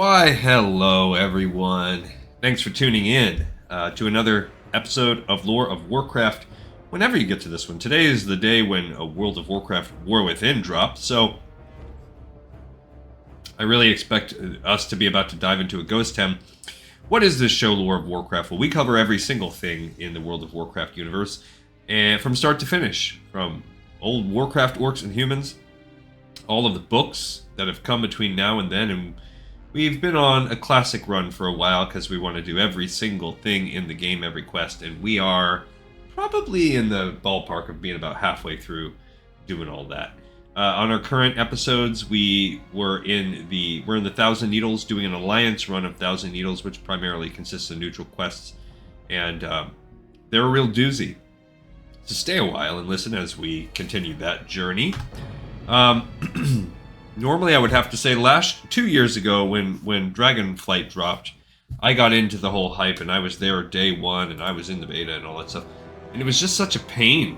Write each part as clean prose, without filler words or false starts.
Why, hello everyone. Thanks for tuning in to another episode of Lore of Warcraft. Whenever you get to this one, today is the day when a World of Warcraft War Within dropped, so I really expect us to be about to dive into a ghost town. What is this show, Lore of Warcraft? Well, we cover every single thing in the World of Warcraft universe, and from start to finish, from old Warcraft orcs and humans, all of the books that have come between now and then, and we've been on a classic run for a while because we want to do every single thing in the game, every quest, and we are probably in the ballpark of being about halfway through doing all that. On our current episodes, we're in the Thousand Needles, doing an alliance run of Thousand Needles, which primarily consists of neutral quests, and they're a real doozy. So stay a while and listen as we continue that journey. Normally, I would have to say 2 years ago when Dragonflight dropped, I got into the whole hype and I was there day one and I was in the beta and all that stuff. And it was just such a pain,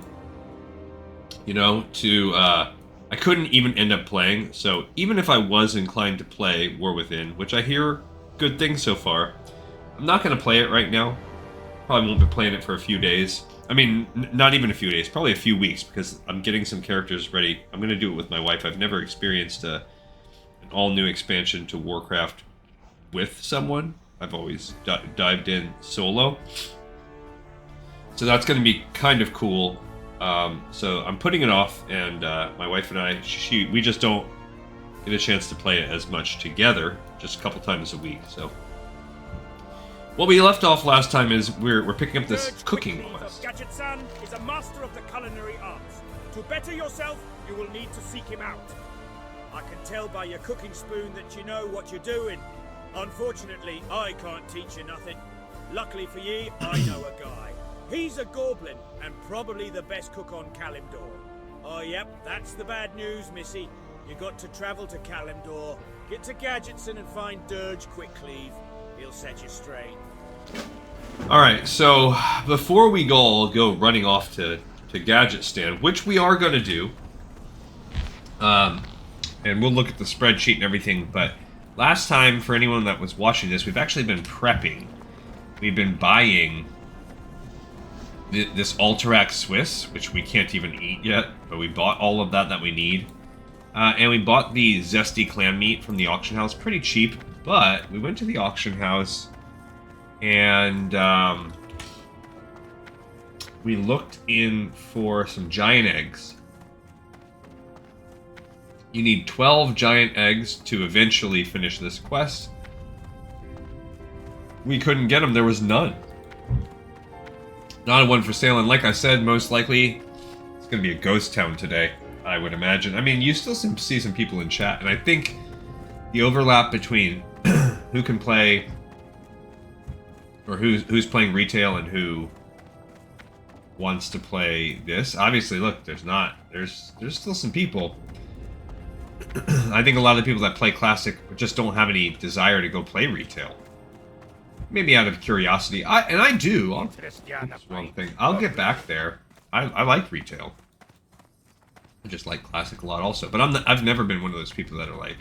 you know, I couldn't even end up playing. So even if I was inclined to play War Within, which I hear good things so far, I'm not going to play it right now. Probably won't be playing it for a few days. I mean, not even a few days, probably a few weeks, because I'm getting some characters ready. I'm going to do it with my wife. I've never experienced an all-new expansion to Warcraft with someone. I've always dived in solo. So that's going to be kind of cool. So I'm putting it off, and my wife and I, we just don't get a chance to play it as much together, just a couple times a week, so... What we left off last time is we're picking up this cooking quest. Gadget-san is a master of the culinary arts. To better yourself, you will need to seek him out. I can tell by your cooking spoon that you know what you're doing. Unfortunately, I can't teach you nothing. Luckily for ye, I know a guy. He's a goblin, and probably the best cook on Kalimdor. Oh yep, that's the bad news, missy. You got to travel to Kalimdor, get to Gadgetson and find Dirge Quickleave. He'll set you straight. Alright, so before we go running off to Gadget Stand, which we are going to do, and we'll look at the spreadsheet and everything, but last time, for anyone that was watching this, we've actually been prepping. We've been buying this Alterac Swiss, which we can't even eat yet, but we bought all of that we need. And we bought the zesty clam meat from the auction house pretty cheap, but we went to the auction house and we looked in for some giant eggs. You need 12 giant eggs to eventually finish this quest. We couldn't get them, there was none. Not a one for sale, and like I said, most likely it's going to be a ghost town today, I would imagine. I mean, you still see some people in chat, and I think the overlap between who can play, or who's playing retail and who wants to play this. Obviously, look, there's still some people. I think a lot of the people that play Classic just don't have any desire to go play retail. Maybe out of curiosity. I do. That's the wrong thing. I'll get back there. I like retail. I just like Classic a lot also. But I've never been one of those people that are like,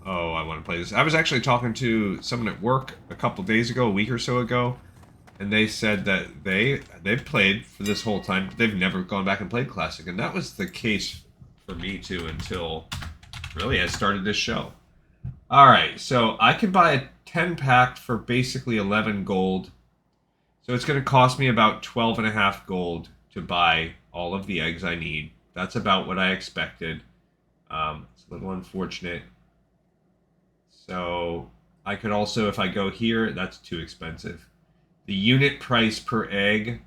oh, I want to play this. I was actually talking to someone at work a couple days ago, a week or so ago, and they said that they've played for this whole time, but they've never gone back and played Classic. And that was the case for me too until really I started this show. Alright, so I can buy a 10-pack for basically 11 gold. So it's going to cost me about 12.5 gold to buy all of the eggs I need. That's about what I expected. It's a little unfortunate. So I could also, if I go here, that's too expensive. The unit price per egg,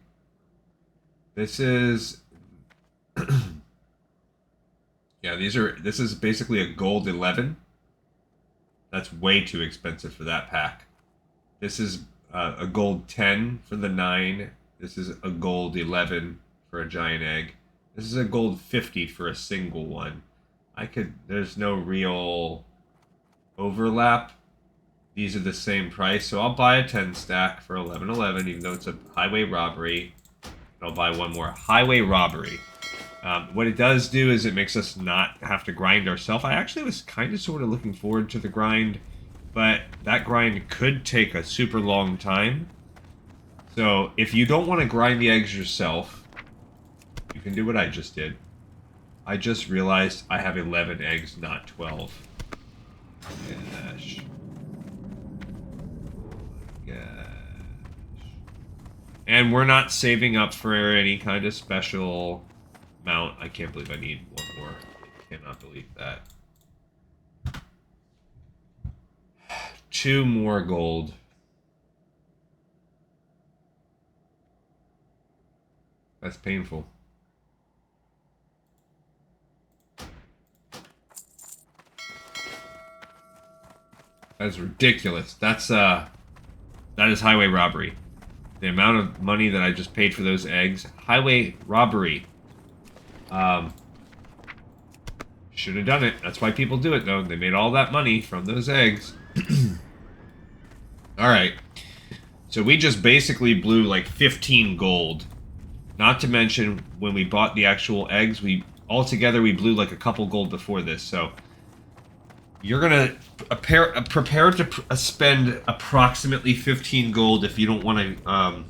this is... yeah, this is basically a gold 11. That's way too expensive for that pack. This is a gold 10 for the 9. This is a gold 11 for a giant egg. This is a gold 50 for a single one. There's no real overlap. These are the same price, so I'll buy a 10 stack for 11.11, even though it's a highway robbery. I'll buy one more highway robbery. What it does do is it makes us not have to grind ourselves. I actually was kind of sort of looking forward to the grind, but that grind could take a super long time. So if you don't want to grind the eggs yourself, you can do what I just did. I just realized I have 11 eggs, not 12. Gosh. Gosh. And we're not saving up for any kind of special mount. I can't believe I need one more. I cannot believe that. 2 more gold. That's painful. That's ridiculous. That is highway robbery. The amount of money that I just paid for those eggs. Highway robbery. Should have done it. That's why people do it, though. They made all that money from those eggs. Alright. So we just basically blew like 15 gold. Not to mention, when we bought the actual eggs, altogether we blew like a couple gold before this, so... You're gonna prepare to spend approximately 15 gold if you don't want to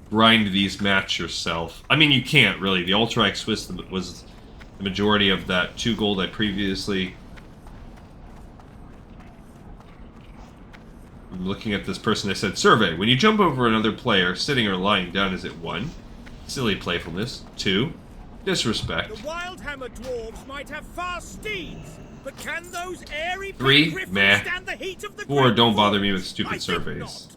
grind these mats yourself. I mean, you can't really. The Ultra X Swiss was the majority of that 2 gold I previously. I'm looking at this person. I said, survey: when you jump over another player, sitting or lying down, is it 1, silly playfulness; 2, disrespect; The Wildhammer dwarves might have fast steeds, but can those airy 3, griffins meh; stand the heat of the 4, great don't bother wolf? me with I stupid think surveys. not.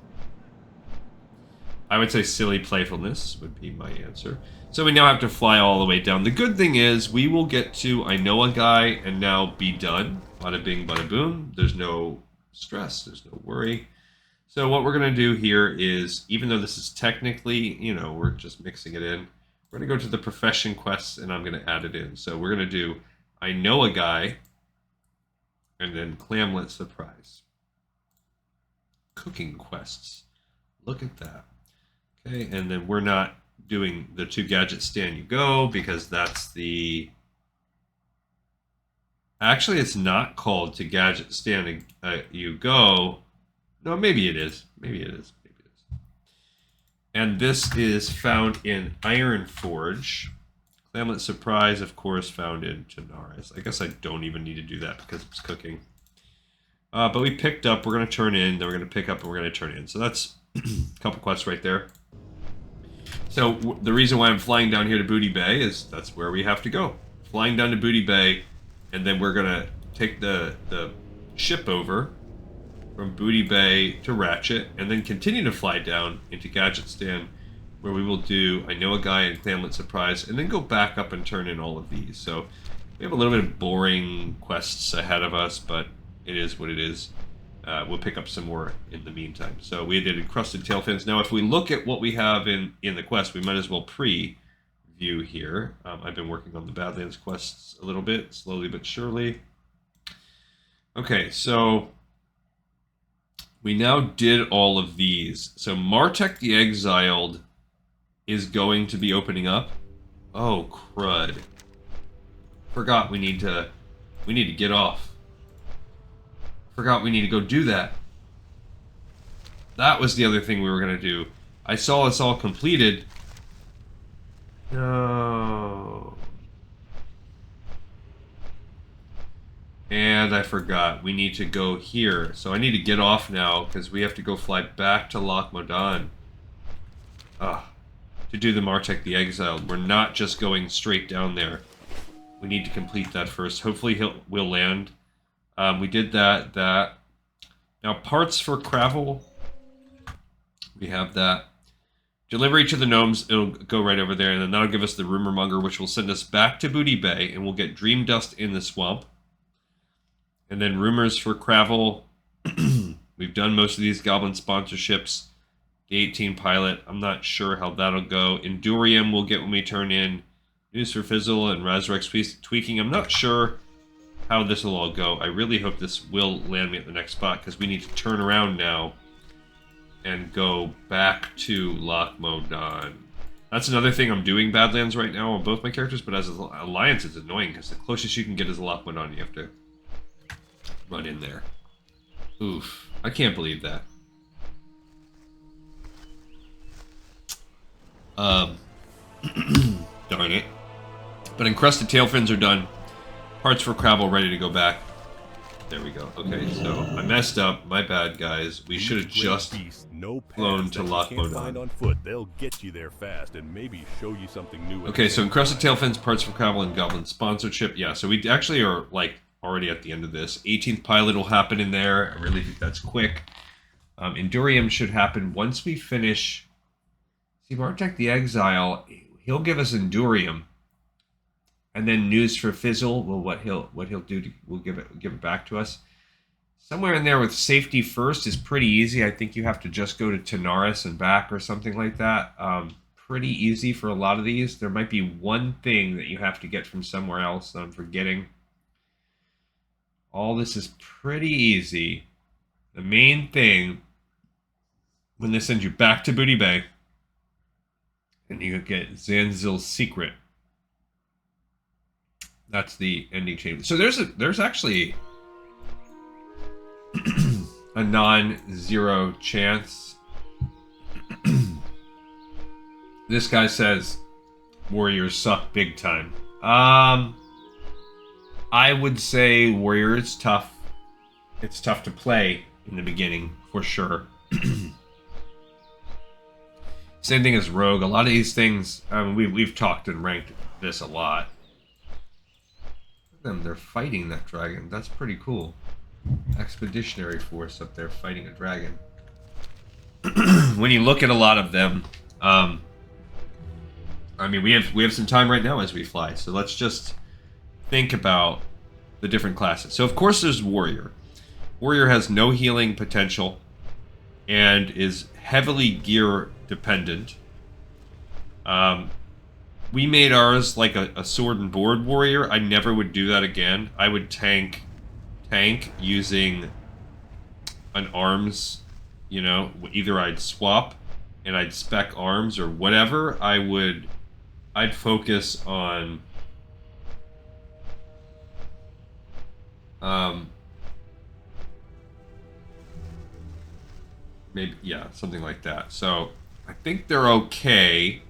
I would say silly playfulness would be my answer. So we now have to fly all the way down. The good thing is we will get to I know a guy and now be done. Bada bing, bada boom. There's no stress. There's no worry. So what we're going to do here is, even though this is technically, you know, we're just mixing it in, we're going to go to the profession quests and I'm going to add it in. So we're going to do I know a guy and then Clamlette Surprise. Cooking quests. Look at that. Okay, and then we're not doing the 2 gadgets stand you go because that's the... Actually, it's not called to gadget stand you go. No, maybe it is. Maybe it is. Maybe it is. And this is found in Iron Forge. Clamlette Surprise, of course, found in Tanaris. I guess I don't even need to do that because it's cooking. But we picked up, we're going to turn in, then we're going to pick up, and we're going to turn in. So that's a couple quests right there. So the reason why I'm flying down here to Booty Bay is that's where we have to go. Flying down to Booty Bay, and then we're going to take the ship over from Booty Bay to Ratchet, and then continue to fly down into Gadget Stand, where we will do I Know a Guy and Clamlette Surprise, and then go back up and turn in all of these. So we have a little bit of boring quests ahead of us, but it is what it is. We'll pick up some more in the meantime. So we did Encrusted Tail Fins. Now, if we look at what we have in the quest, we might as well preview here. I've been working on the Badlands quests a little bit, slowly but surely. Okay, so we now did all of these. So Martek the Exiled is going to be opening up. Oh, crud. Forgot we need to get off. Forgot we need to go do that. That was the other thing we were going to do. I saw us all completed. No. And I forgot. We need to go here. So I need to get off now because we have to go fly back to Loch Modan. To do the Martek the Exiled. We're not just going straight down there. We need to complete that first. Hopefully we'll land. We did that. Now, parts for Kravel. We have that. Delivery to the Gnomes. It'll go right over there. And then that'll give us the Rumor Monger, which will send us back to Booty Bay. And we'll get Dream Dust in the Swamp. And then Rumors for Kravel. We've done most of these Goblin Sponsorships. The 18th Pilot. I'm not sure how that'll go. Indurium we'll get when we turn in. News for Fizzle and Razrex Tweaking. I'm not sure how this will all go. I really hope this will land me at the next spot because we need to turn around now and go back to Loch Modan. That's another thing I'm doing Badlands right now on both my characters, but as an Alliance it's annoying because the closest you can get is a lock one on. You have to run in there. Oof. I can't believe that. Darn it. But Encrusted tail fins are done. Parts for Kravel ready to go back. There we go. Okay, so I messed up. My bad, guys. We should have just flown to Lockbone on foot. They'll get you there fast and maybe show you something new. Okay, so Encrusted tail fins, parts for Kravel, and Goblin Sponsership. Yeah, so we actually are like already at the end of this. 18th Pilot will happen in there. I really think that's quick. Indurium should happen once we finish. See, Bartek the Exile, he'll give us Indurium. And then news for Fizzle. Well, what he'll do will give it back to us. Somewhere in there with safety first is pretty easy. I think you have to just go to Tanaris and back or something like that. Pretty easy for a lot of these. There might be one thing that you have to get from somewhere else that I'm forgetting. All this is pretty easy. The main thing, when they send you back to Booty Bay, and you get Zanzil's secret. That's the ending chamber. So there's actually a non-zero chance. This guy says warriors suck big time. I would say warrior is tough. It's tough to play in the beginning for sure. Same thing as rogue. A lot of these things, we've talked and ranked this a lot. They're fighting that dragon. That's pretty cool. Expeditionary force up there fighting a dragon. When you look at a lot of them, I mean, we have some time right now as we fly, so let's just think about the different classes. So of course there's warrior. Warrior has no healing potential and is heavily gear dependent. We made ours like a sword and board warrior. I never would do that again. I would tank using an arms, you know, either I'd swap and I'd spec arms or whatever. I'd focus on maybe, yeah, something like that. So I think they're okay.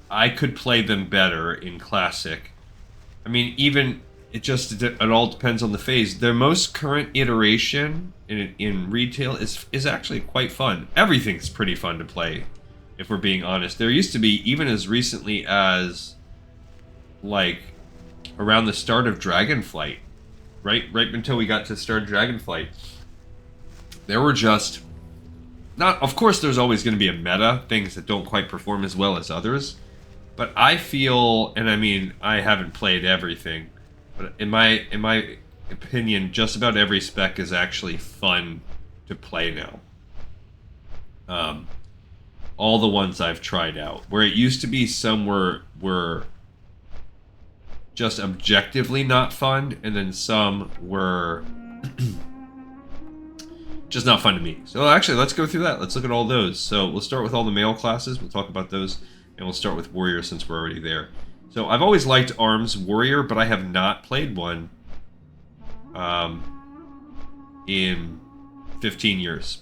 I could play them better in Classic. I mean, even it all depends on the phase. Their most current iteration in retail is actually quite fun. Everything's pretty fun to play, if we're being honest. There used to be, even as recently as like around the start of Dragonflight, right until we got to start Dragonflight, there were just not. Of course, there's always going to be a meta, things that don't quite perform as well as others. But I feel, and I mean, I haven't played everything, but in my opinion, just about every spec is actually fun to play now. All the ones I've tried out, where it used to be some were just objectively not fun, and then some were just not fun to me. So actually, let's go through that. Let's look at all those. So we'll start with all the male classes. We'll talk about those. And we'll start with Warrior since we're already there. So I've always liked Arms Warrior, but I have not played one in 15 years.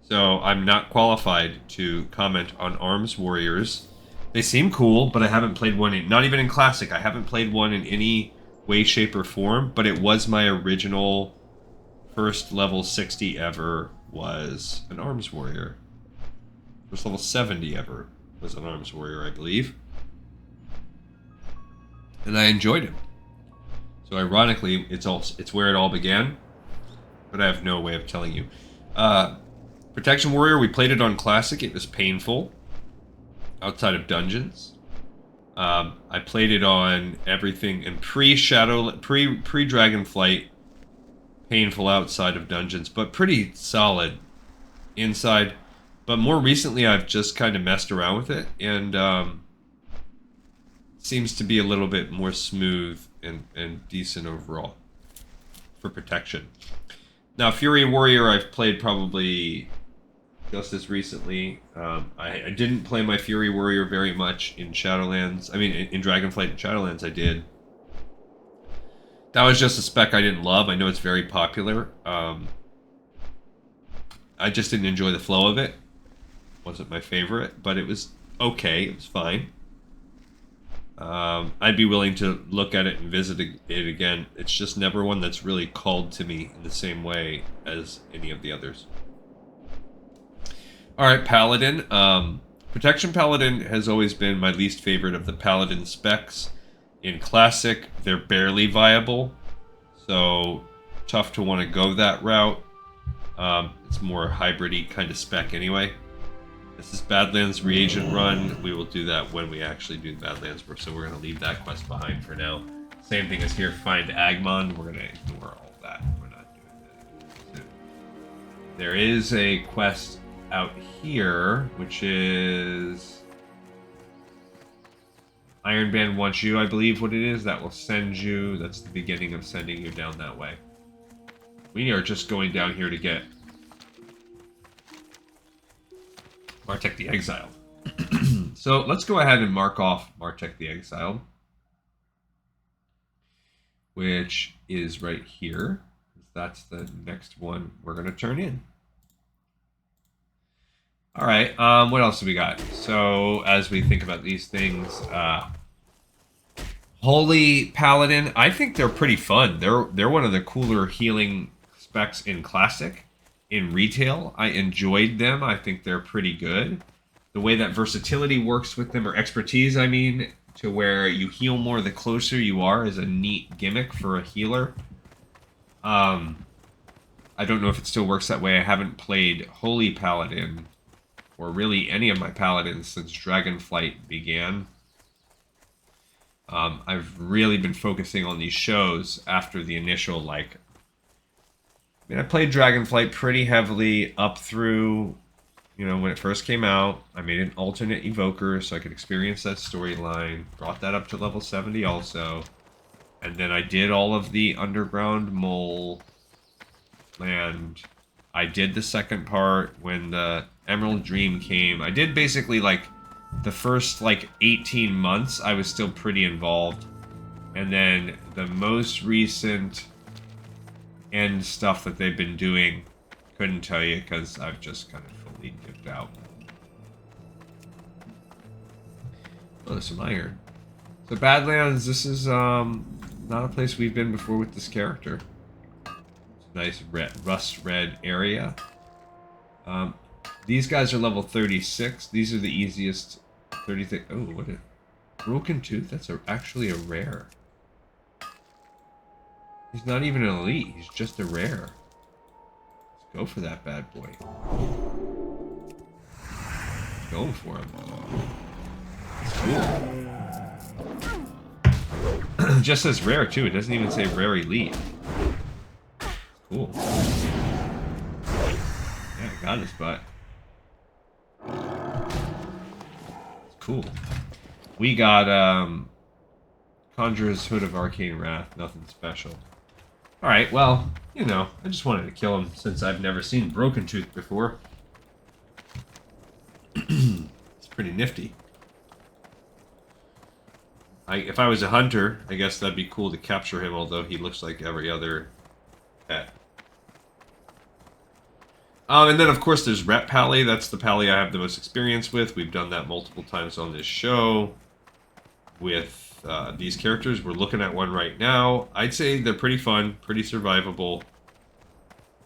So I'm not qualified to comment on Arms Warriors. They seem cool, but I haven't played one not even in Classic. I haven't played one in any way, shape, or form, but it was my original first level 60 ever was an Arms Warrior. First level 70 ever was an Arms Warrior, I believe. And I enjoyed him. So ironically, it's where it all began, but I have no way of telling you. Protection Warrior, we played it on Classic. It was painful outside of dungeons. I played it on everything in pre-Dragonflight, painful outside of dungeons, but pretty solid inside. But more recently, I've just kind of messed around with it, and seems to be a little bit more smooth and decent overall for protection. Now, Fury Warrior, I've played probably just as recently. I didn't play my Fury Warrior very much in Shadowlands. I mean, in Dragonflight and Shadowlands I did. That was just a spec I didn't love. I know it's very popular. I just didn't enjoy the flow of it. Wasn't my favorite, but it was okay. It was fine. I'd be willing to look at it and visit it again. It's just never one that's really called to me in the same way as any of the others. Alright, Paladin. Protection Paladin has always been my least favorite of the Paladin specs. In Classic, they're barely viable, so tough to want to go that route. It's more hybrid-y kind of spec anyway. This is Badlands reagent run. We will do that when we actually do the Badlands work, so we're going to leave that quest behind for now. Same thing as here, find Agmon. We're going to ignore all that. We're not doing that. There is a quest out here, which is... Iron Band wants you, I believe what it is. That will send you... That's the beginning of sending you down that way. We are just going down here to get... Martek the Exiled. So let's go ahead and mark off Martek the Exiled, which is right here. That's the next one we're going to turn in. All right, what else do we got? So as we think about these things, Holy Paladin, I think they're pretty fun. They're one of the cooler healing specs in Classic. In retail, I enjoyed them. I think they're pretty good. The way that versatility works with them, or expertise, I mean, to where you heal more the closer you are, is a neat gimmick for a healer. I don't know if it still works that way. I haven't played Holy Paladin, or really any of my Paladins since Dragonflight began. I've really been focusing on these shows after the initial, like... I mean, I played Dragonflight pretty heavily up through, you know, when it first came out. I made an alternate evoker so I could experience that storyline. Brought that up to level 70 also. And then I did all of the Underground Mole land. I did the second part when the Emerald Dream came. I did basically, like, the first, like, 18 months, I was still pretty involved. And then the most recent... end stuff that they've been doing, couldn't tell you because I've just kind of fully dipped out. Oh, there's some iron. So Badlands, this is not a place we've been before with this character. It's a nice red, rust red area. These guys are level 36. These are the easiest 36. Oh, what a broken tooth. That's actually a rare. He's not even an elite, he's just a rare. Let's go for that bad boy. Going for him. It's cool. Just says rare too, it doesn't even say rare elite. Cool. Yeah, got his butt. It's cool. We got Conjurer's Hood of Arcane Wrath, nothing special. Alright, well, you know, I just wanted to kill him since I've never seen Broken Tooth before. It's pretty nifty. If I was a hunter, I guess that'd be cool to capture him, although he looks like every other pet. And then, of course, there's Ret Pally. That's the Pally I have the most experience with. We've done that multiple times on this show with... these characters. We're looking at one right now. I'd say they're pretty fun, pretty survivable.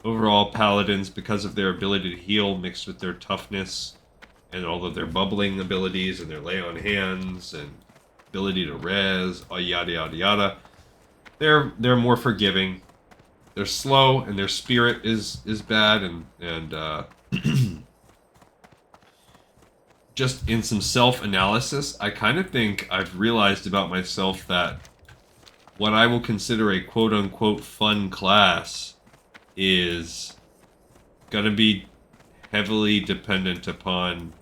Overall, Paladins, because of their ability to heal mixed with their toughness and all of their bubbling abilities and their lay on hands and ability to res, yada yada yada, they're more forgiving. They're slow and their spirit is bad and just in some self-analysis, I kind of think I've realized about myself that what I will consider a quote-unquote fun class is going to be heavily dependent upon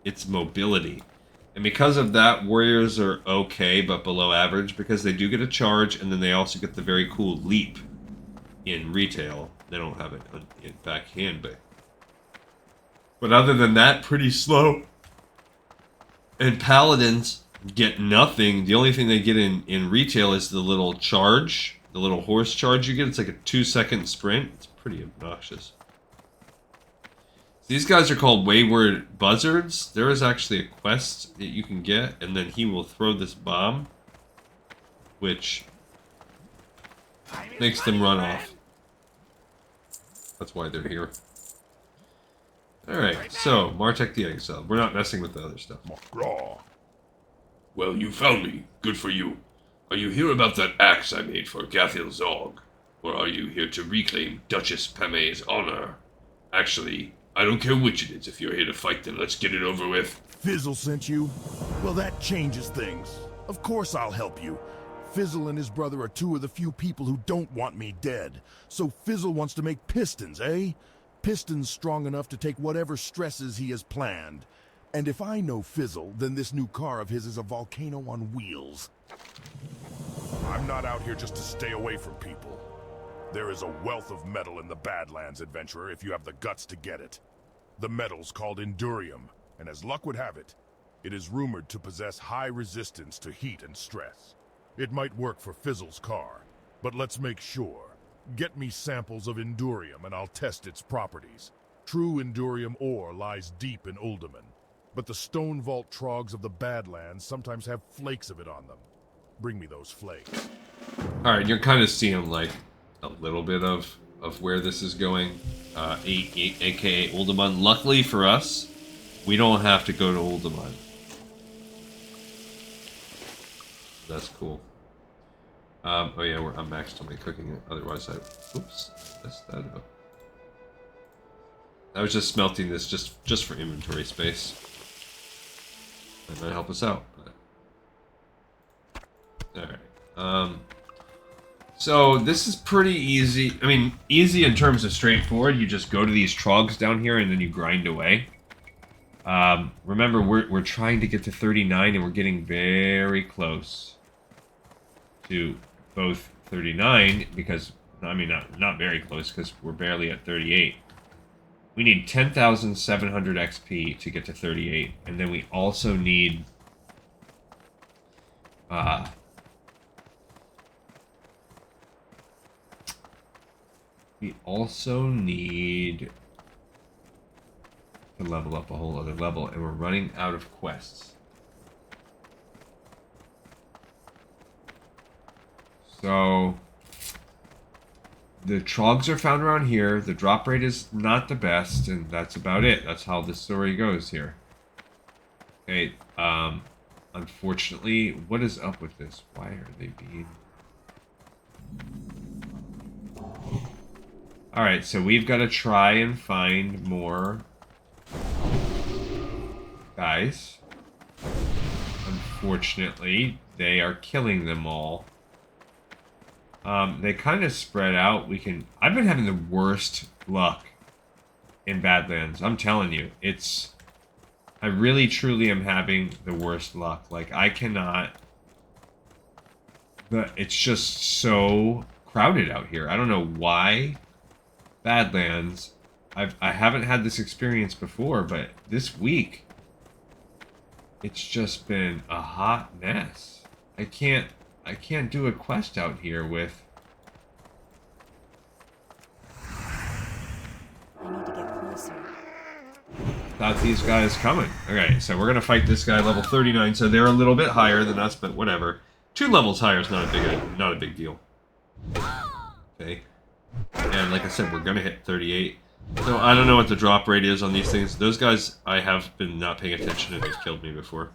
its mobility. And because of that, warriors are okay, but below average, because they do get a charge, and then they also get the very cool leap in retail. They don't have it in backhand, but But other than that, pretty slow. And Paladins get nothing. The only thing they get in retail is the little charge. The little horse charge you get. It's like a 2-second sprint. It's pretty obnoxious. These guys are called Wayward Buzzards. There is actually a quest that you can get, and then he will throw this bomb, which makes them run off. That's why they're here. Alright, so, Martek the Exile. We're not messing with the other stuff. Well, you found me. Good for you. Are you here about that axe I made for Gathil Zog? Or are you here to reclaim Duchess Pame's honor? Actually, I don't care which it is. If you're here to fight, then let's get it over with. Fizzle sent you? Well, that changes things. Of course I'll help you. Fizzle and his brother are two of the few people who don't want me dead. So Fizzle wants to make pistons, eh? Pistons strong enough to take whatever stresses he has planned. And if I know Fizzle, then this new car of his is a volcano on wheels. I'm not out here just to stay away from people. There is a wealth of metal in the Badlands, adventurer, if you have the guts to get it. The metal's called Indurium, and as luck would have it, it is rumored to possess high resistance to heat and stress. It might work for Fizzle's car, but let's make sure. Get me samples of Indurium and I'll test its properties. True Indurium ore lies deep in Uldaman, but the stone vault trogs of the Badlands sometimes have flakes of it on them. Bring me those flakes. Alright, you're kind of seeing, like, a little bit of where this is going. AKA Uldaman. Luckily for us, we don't have to go to Uldaman. That's cool. Oh yeah, I'm maxed on my cooking. Otherwise, oops, messed that up. I was just smelting this just for inventory space. That might help us out. All right. So this is pretty easy. I mean, easy in terms of straightforward. You just go to these trogs down here and then you grind away. Remember, we're trying to get to 39 and we're getting very close to both 39 because, I mean, not very close because we're barely at 38. We need 10,700 XP to get to 38, and then we also need to level up a whole other level, and we're running out of quests. So, the trogs are found around here. The drop rate is not the best, and that's about it. That's how the story goes here. Okay, unfortunately, what is up with this? Why are they being... Alright, so we've got to try and find more guys. Unfortunately, they are killing them all. They kind of spread out. I've been having the worst luck in Badlands. I'm telling you, I really truly am having the worst luck. Like, I cannot, but it's just so crowded out here. I don't know why Badlands, I haven't had this experience before, but this week, it's just been a hot mess. I can't do a quest out here with... I need to get closer. Thought these guys coming. Okay, so we're gonna fight this guy level 39, so they're a little bit higher than us, but whatever. 2 levels higher is not a big deal. Okay. And like I said, we're gonna hit 38. So I don't know what the drop rate is on these things. Those guys, I have been not paying attention and they've killed me before.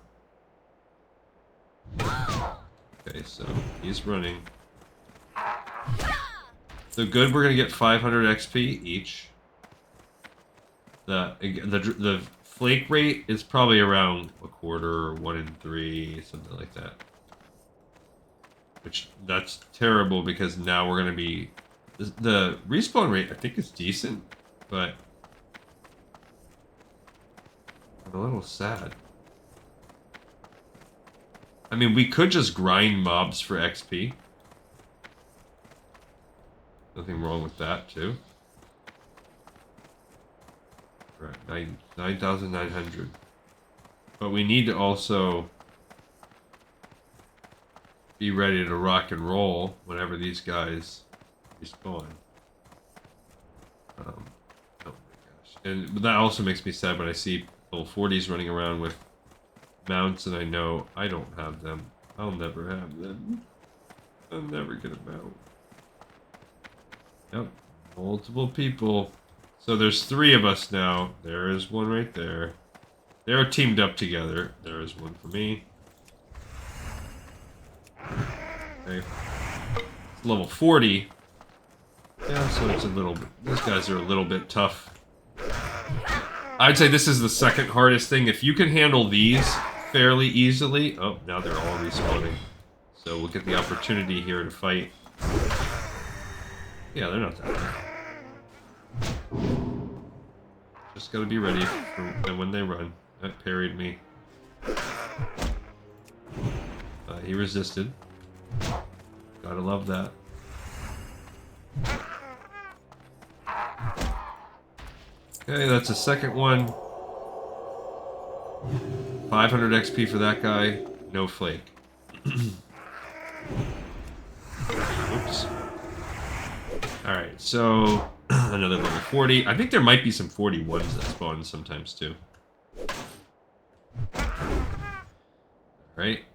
Okay, so he's running. So good, we're gonna get 500 XP each. The flake rate is probably around a quarter, 1 in 3, something like that. Which, that's terrible because now we're gonna be... The respawn rate, I think, is decent, but I'm a little sad. I mean, we could just grind mobs for XP. Nothing wrong with that, too. Right, 9,900. But we need to also be ready to rock and roll whenever these guys respawn. Oh my gosh. And that also makes me sad when I see little 40s running around with mounts and I know I don't have them. I'll never have them. I'll never get a mount. Yep. Multiple people. So there's 3 of us now. There is one right there. They're teamed up together. There is one for me. Okay. It's level 40. Yeah, so it's a little bit... These guys are a little bit tough. I'd say this is the second hardest thing. If you can handle these fairly easily... Oh, now they're all respawning. So we'll get the opportunity here to fight. Yeah, they're not that bad. Just gotta be ready for when they run. That parried me. He resisted. Gotta love that. Okay, that's a second one. 500 XP for that guy. No flake. Oops. Alright, so another level 40. I think there might be some 41s that spawn sometimes too. Alright.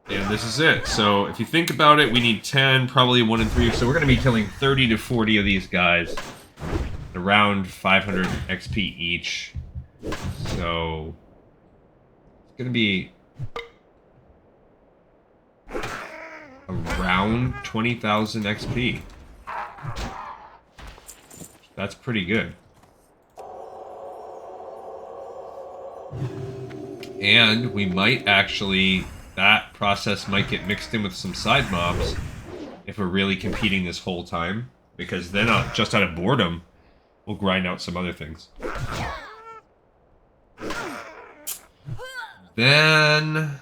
And this is it. So if you think about it, we need 10, probably 1 and 3. So we're going to be killing 30 to 40 of these guys. Around 500 XP each. So it's going to be around 20,000 XP. That's pretty good. And we might actually... That process might get mixed in with some side mobs if we're really competing this whole time. Because then, just out of boredom, we'll grind out some other things. Then...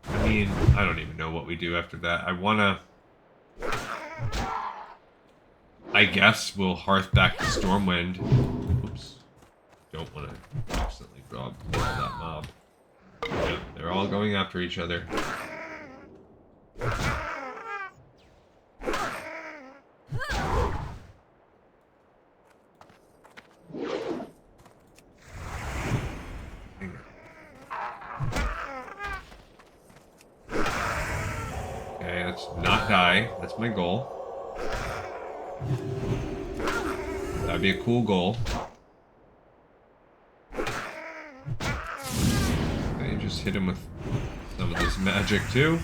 I mean, I don't even know what we do after that. I wanna... I guess we'll hearth back to Stormwind. Oops. Don't want to accidentally grab that mob. Yep, they're all going after each other. Okay, let's not die. That's my goal. That'd be a cool goal. Okay, just hit him with some of this magic too.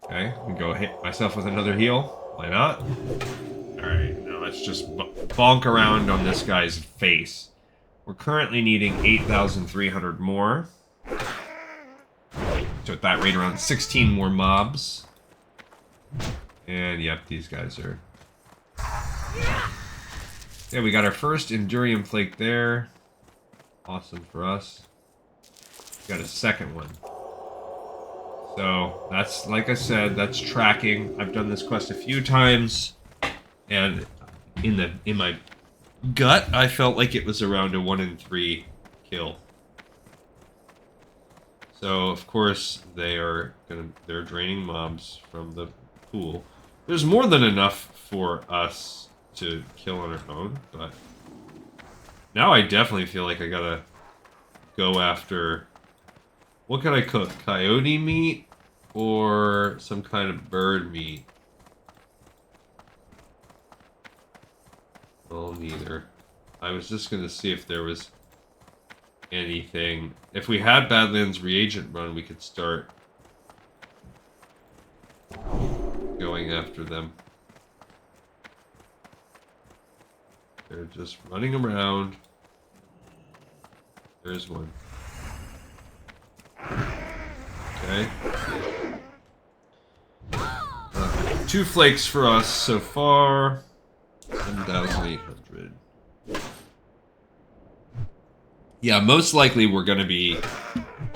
Okay, we go hit myself with another heal. Why not? Alright, now let's just bonk around on this guy's face. We're currently needing 8,300 more. So at that rate, around 16 more mobs. And yep, these guys are... Yeah, we got our first Indurium Flake there. Awesome for us. Got a second one. So, that's, like I said, that's tracking. I've done this quest a few times. And in my gut, I felt like it was around a 1 in 3 kill. So, of course, they're draining mobs from the pool. There's more than enough for us to kill on our own, but now I definitely feel like I gotta go after... What can I cook? Coyote meat or some kind of bird meat? Well, neither. I was just gonna see if there was anything. If we had Badlands reagent run, we could start going after them. They're just running around. There's one. Okay. 2 flakes for us so far. 7,800. Yeah, most likely we're gonna be...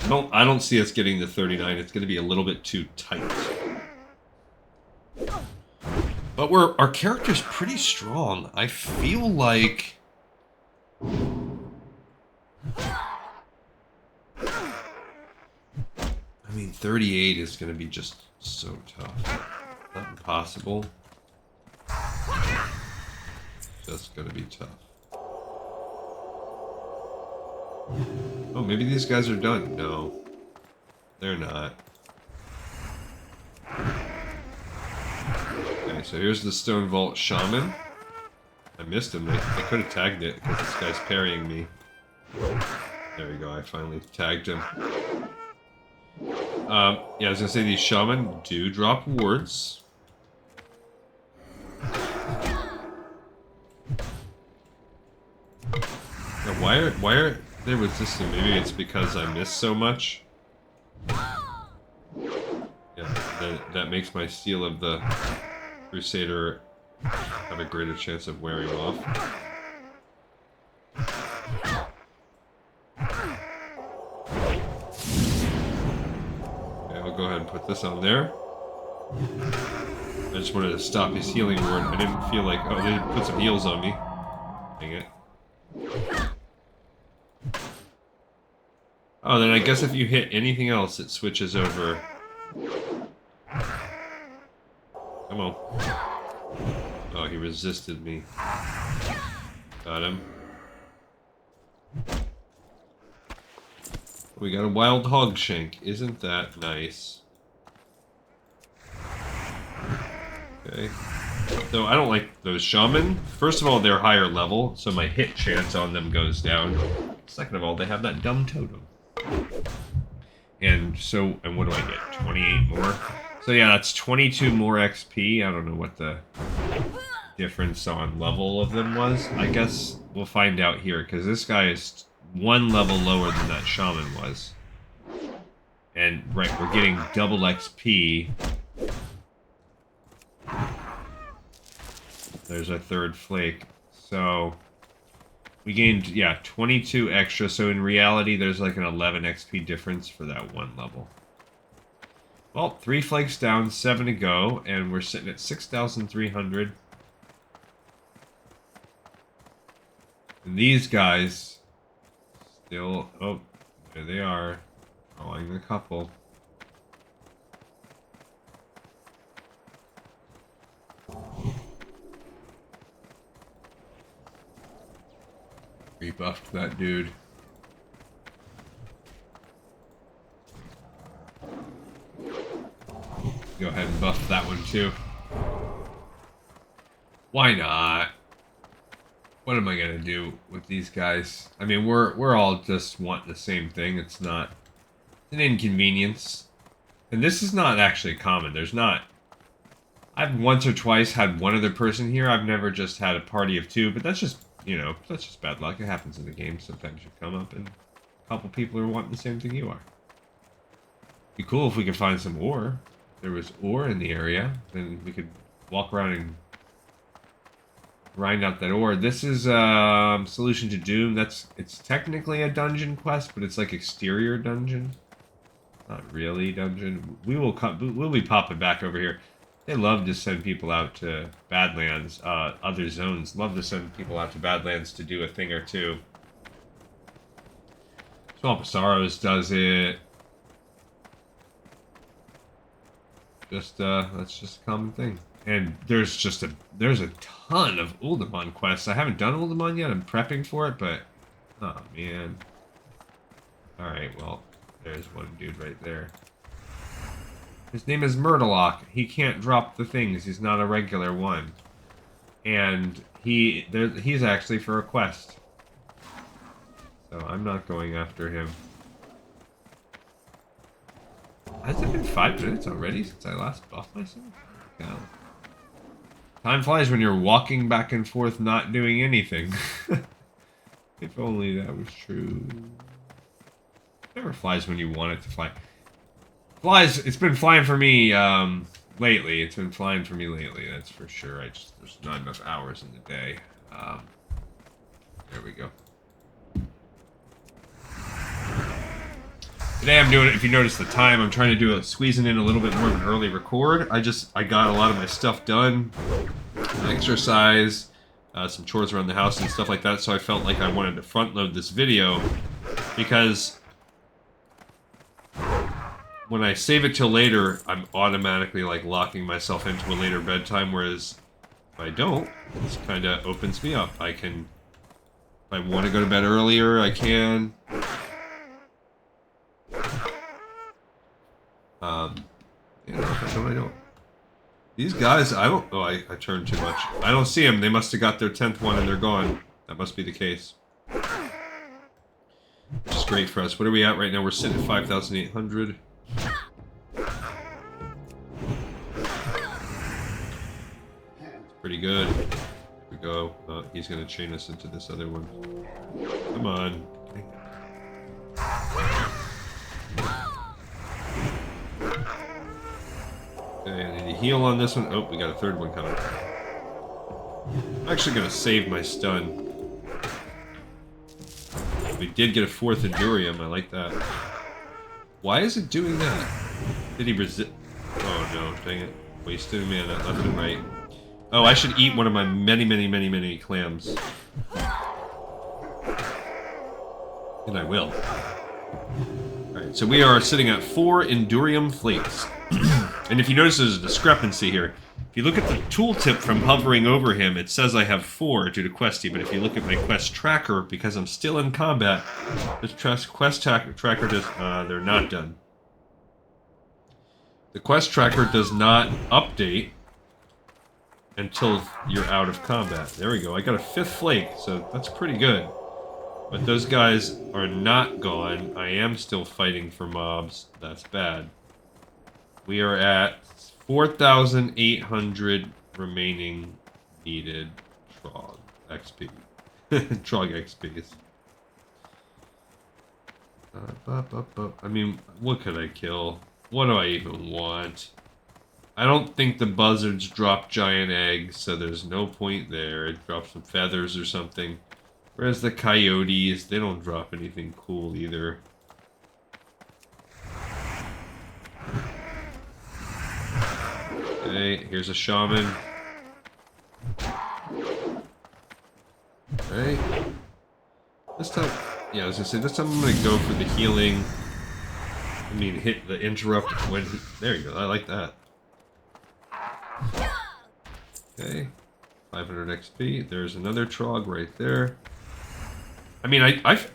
I don't see us getting the 39. It's gonna be a little bit too tight. But But our character's pretty strong. I feel like... I mean, 38 is going to be just so tough. Not impossible. Just going to be tough. Oh, maybe these guys are done. No. They're not. Okay, so here's the Stone Vault Shaman. I missed him. I could have tagged it because this guy's parrying me. There we go. I finally tagged him. Yeah, I was gonna say these shaman do drop wards. Now, why are they resisting? Maybe it's because I missed so much. Yeah, that makes my Steel of the Crusader have a greater chance of wearing off. Go ahead and put this on there. I just wanted to stop his healing ward. I didn't feel like... Oh, they put some heals on me. Dang it. Oh, then I guess if you hit anything else, it switches over. Come on. Oh, he resisted me. Got him. We got a wild hog shank. Isn't that nice? Okay. So I don't like those shaman. First of all, they're higher level, so my hit chance on them goes down. Second of all, they have that dumb totem. And what do I get? 28 more? So yeah, that's 22 more XP. I don't know what the difference on level of them was. I guess we'll find out here, because this guy is one level lower than that shaman was. And, right, we're getting double XP. There's our third flake. So, we gained, yeah, 22 extra. So in reality, there's like an 11 XP difference for that one level. Well, 3 flakes down, 7 to go, and we're sitting at 6,300. And these guys... Still, oh, there they are, drawing a couple. Rebuffed that dude. Go ahead and buff that one too. Why not? What am I gonna do with these guys? I mean, we're all just wanting the same thing. It's not an inconvenience, and this is not actually common. There's not. I've once or twice had one other person here. I've never just had a party of 2, but that's just, you know, that's just bad luck. It happens in the game. Sometimes you come up and a couple people are wanting the same thing you are. Be cool if we could find some ore. If there was ore in the area, then we could walk around and grind out that ore. This is Solution to Doom. It's technically a dungeon quest, but it's like exterior dungeon. Not really dungeon. We'll be popping back over here. They love to send people out to Badlands. Other zones love to send people out to Badlands to do a thing or two. Swamp of Sorrows does it. That's just a common thing. And there's a ton of Uldaman quests. I haven't done Uldaman yet. I'm prepping for it, but oh man. All right, well, there's one dude right there. His name is Murdelock. He can't drop the things. He's not a regular one, and he's actually for a quest. So I'm not going after him. Has it been 5 minutes already since I last buffed myself? Yeah. Time flies when you're walking back and forth, not doing anything. If only that was true. It never flies when you want it to fly. Flies, it's been flying for me lately. It's been flying for me lately, that's for sure. There's not enough hours in the day. There we go. Today I'm doing it, if you notice the time, I'm trying to squeezing in a little bit more of an early record. I got a lot of my stuff done exercise, some chores around the house and stuff like that, so I felt like I wanted to front load this video because when I save it till later, I'm automatically like locking myself into a later bedtime, whereas if I don't, it kind of opens me up. I can, if I want to go to bed earlier, I can. What do I do? These guys, I don't... Oh, I turned too much. I don't see them. They must have got their 10th one and they're gone. That must be the case. Which is great for us. What are we at right now? We're sitting at 5,800. Pretty good. Here we go. He's going to chain us into this other one. Come on. Okay, I need to heal on this one. Oh, we got a third one coming. I'm actually going to save my stun. We did get a 4th Indurium. I like that. Why is it doing that? Did he resist? Oh no, dang it. Wasted mana left and right. Oh, I should eat one of my many clams. And I will. Alright, so we are sitting at 4 Indurium flakes. And if you notice there's a discrepancy here. If you look at the tooltip from hovering over him, it says I have 4 due to questy, but if you look at my quest tracker, because I'm still in combat, this quest tracker does, they're not done. The quest tracker does not update until you're out of combat. There we go, I got a 5th flake, so that's pretty good. But those guys are not gone. I am still fighting for mobs. That's bad. We are at 4,800 remaining needed Trog XP. Trog XPs. I mean, what could I kill? What do I even want? I don't think the buzzards drop giant eggs, so there's no point there. It drops some feathers or something. Whereas the coyotes, they don't drop anything cool either. Okay, here's a shaman. Alright. This time, yeah, I was gonna say, this time I'm gonna go for the healing. I mean, hit the interrupt when he, there you go, I like that. Okay, 500 XP. There's another Trog right there. I mean, I've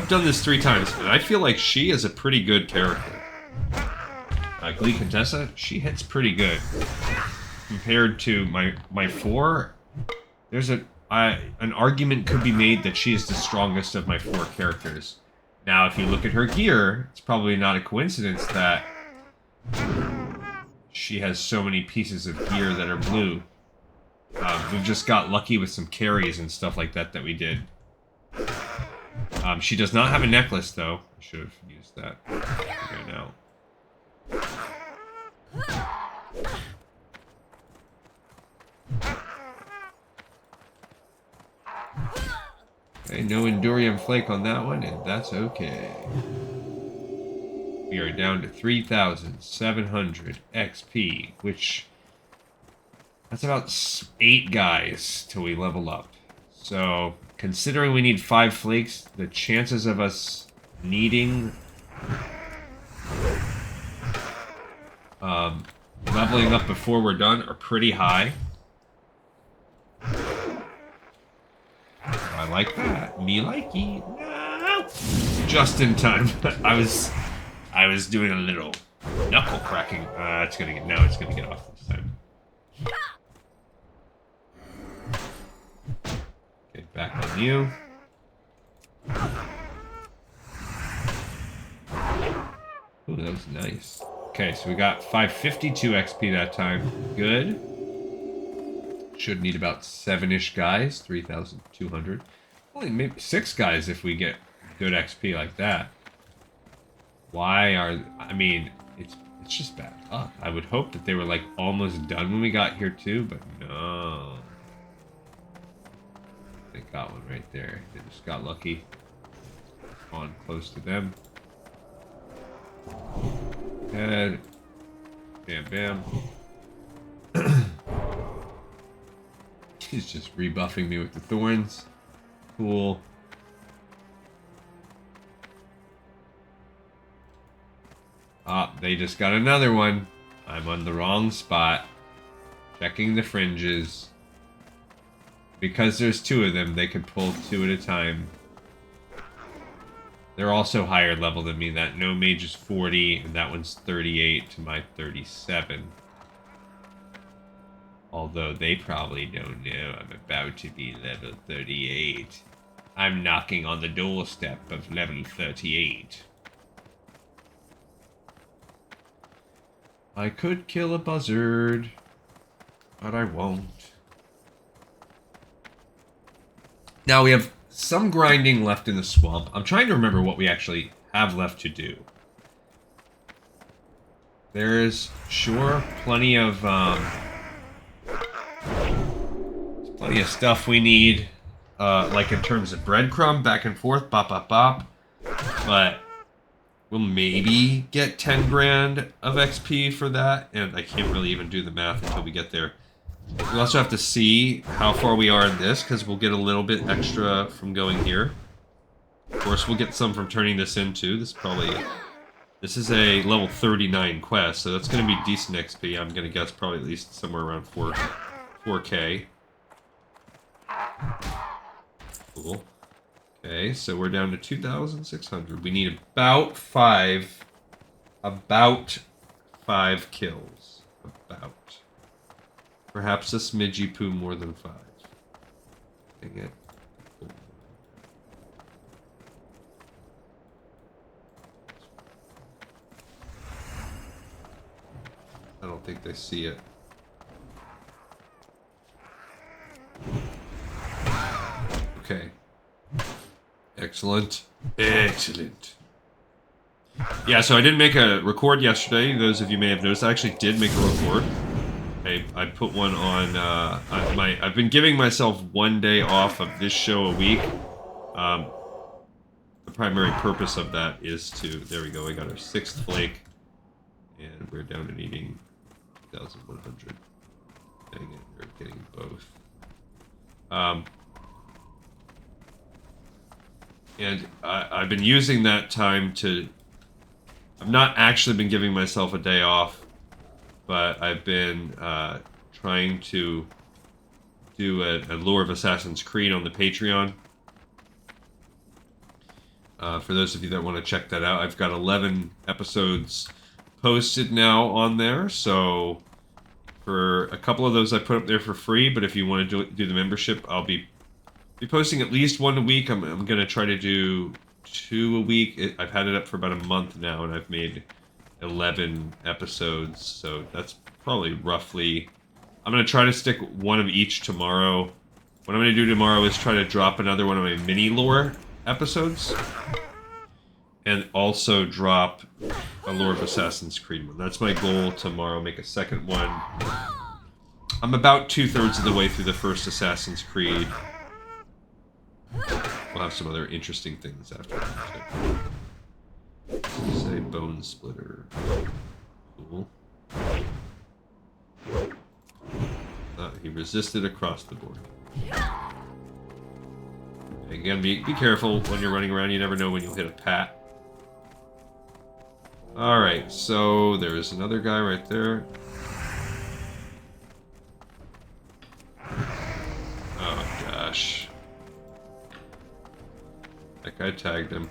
done this 3 times, and I feel like she is a pretty good character. Glee Contessa, she hits pretty good. Compared to my 4, there's an argument could be made that she is the strongest of my 4 characters. Now, if you look at her gear, it's probably not a coincidence that she has so many pieces of gear that are blue. We've just got lucky with some carries and stuff like that that we did. She does not have a necklace, though. I should have used that right now. Okay, no Indurium Flake on that one, and that's okay. We are down to 3,700 XP, which... that's about 8 guys till we level up. So, considering we need 5 flakes, the chances of us needing... leveling up before we're done are pretty high. I like that. Me likey. No! Just in time. I was doing a little knuckle cracking. It's gonna get off this time. Get back on you. Ooh, that was nice. Okay, so we got 552 XP that time. Good. Should need about 7-ish guys. 3,200. Only maybe 6 guys if we get good XP like that. Why are... I mean, it's just bad luck. I would hope that they were, like, almost done when we got here, too, but no. They got one right there. They just got lucky. On close to them. Head. Bam, bam. He's just rebuffing me with the thorns. Cool. Ah, they just got another one. I'm on the wrong spot. Checking the fringes. Because there's two of them, they could pull two at a time. They're also higher level than me. That gnome mage is 40, and that one's 38 to my 37. Although they probably don't know I'm about to be level 38. I'm knocking on the doorstep of level 38. I could kill a buzzard, but I won't. Now we have some grinding left in the swamp. I'm trying to remember what we actually have left to do. There's sure plenty of stuff we need, like in terms of breadcrumb, back and forth, bop, bop, bop. But we'll maybe get 10 grand of XP for that, and I can't really even do the math until we get there. We also have to see how far we are in this, because we'll get a little bit extra from going here. Of course, we'll get some from turning this into. This is a level 39 quest, so that's going to be decent XP. I'm going to guess probably at least somewhere around 4K. Cool. Okay, so we're down to 2,600. We need about five kills. About. Perhaps a smidgy poo more than 5. Dang it. I don't think they see it. Okay. Excellent. Excellent. Yeah, so I didn't make a record yesterday. Those of you may have noticed, I actually did make a record. I put one on, I've been giving myself 1 day off of this show a week. The primary purpose of that is to, there we go, we got our 6th flake. And we're down to needing 2,100. Dang it, we're getting both. And I've been using that time to, I've not actually been giving myself a day off, but I've been trying to do a Lore of Assassin's Creed on the Patreon. For those of you that want to check that out, I've got 11 episodes posted now on there, so for a couple of those I put up there for free, but if you want to do the membership, I'll be posting at least 1 a week. I'm going to try to do 2 a week. I've had it up for about a month now, and I've made 11 episodes, so that's probably roughly... I'm going to try to stick 1 of each tomorrow. What I'm going to do tomorrow is try to drop another one of my mini lore episodes, and also drop a Lore of Assassin's Creed one. That's my goal tomorrow, make a second one. I'm about 2/3 of the way through the first Assassin's Creed. We'll have some other interesting things after that. Say Bone Splitter. Cool. He resisted across the board. Again, be careful when you're running around. You never know when you'll hit a pat. Alright, so there is another guy right there. Oh, gosh. That guy tagged him.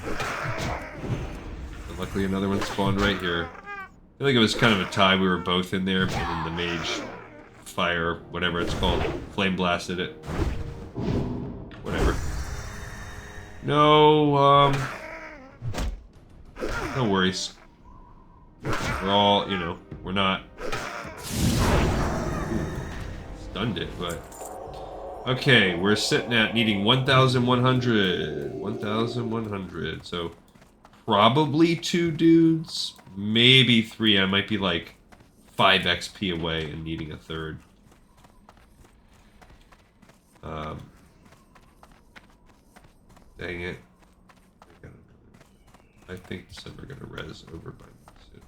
But luckily another one spawned right here. I feel like it was kind of a tie. We were both in there, and then the mage fire, whatever it's called, flame blasted it. Whatever. No, no worries. We're all, you know, we're not... Stunned it, but... Okay, we're sitting at needing 1,100. 1,100, so... Probably 2 dudes, maybe 3. I might be like 5 XP away and needing a 3rd. Dang it. I think some are gonna res over by me soon.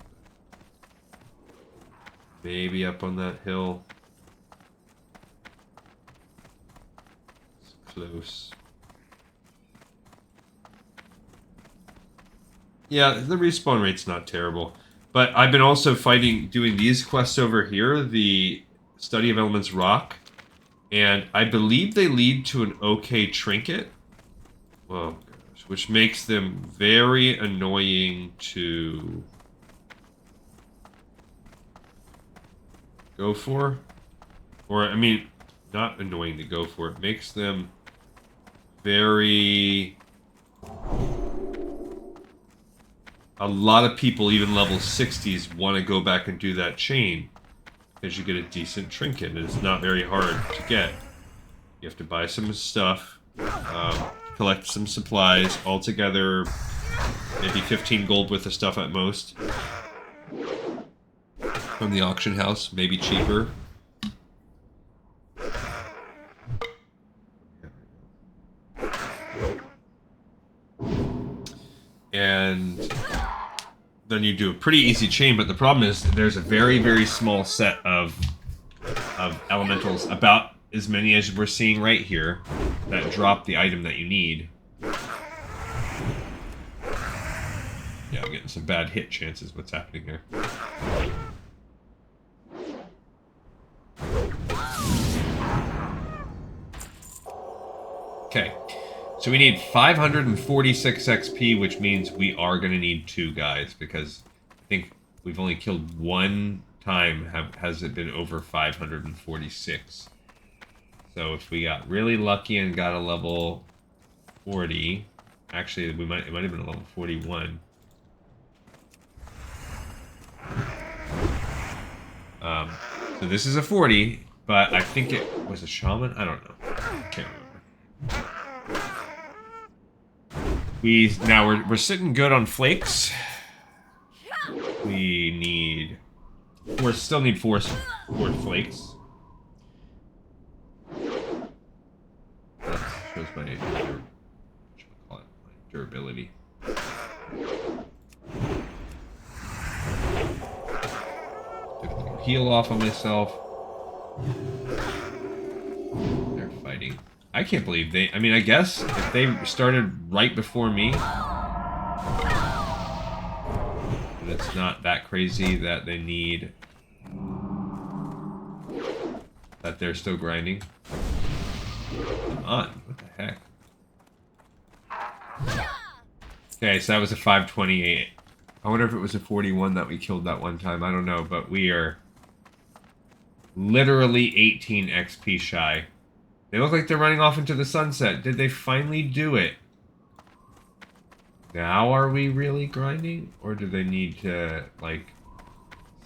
Maybe up on that hill. close. Yeah, the respawn rate's not terrible. But I've been also doing these quests over here, the Study of Elements Rock. And I believe they lead to an okay trinket. Oh, gosh. Which makes them very annoying to go for. Or, I mean, not annoying to go for. It makes them very... A lot of people, even level 60s, want to go back and do that chain. Because you get a decent trinket, and it's not very hard to get. You have to buy some stuff, collect some supplies, altogether maybe 15 gold worth of stuff at most. From the auction house, maybe cheaper. And then you do a pretty easy chain, but the problem is there's a very, very small set of elementals, about as many as we're seeing right here, that drop the item that you need. Yeah, I'm getting some bad hit chances. What's happening here? Okay. So we need 546 XP, which means we are going to need 2 guys, because I think we've only killed 1 time has it been over 546. So if we got really lucky and got a level 40, actually it might have been a level 41. So this is a 40, but I think it was a shaman. I don't know. Can't remember. We're sitting good on flakes. We still need 4 flakes. That shows my durability. Heal off on myself. They're fighting. I can't believe they... I mean, I guess if they started right before me, it's not that crazy that they need... that they're still grinding. Come on, what the heck? Okay, so that was a 528. I wonder if it was a 41 that we killed that one time. I don't know, but we are literally 18 XP shy. They look like they're running off into the sunset. Did they finally do it? Now are we really grinding? Or do they need to, like,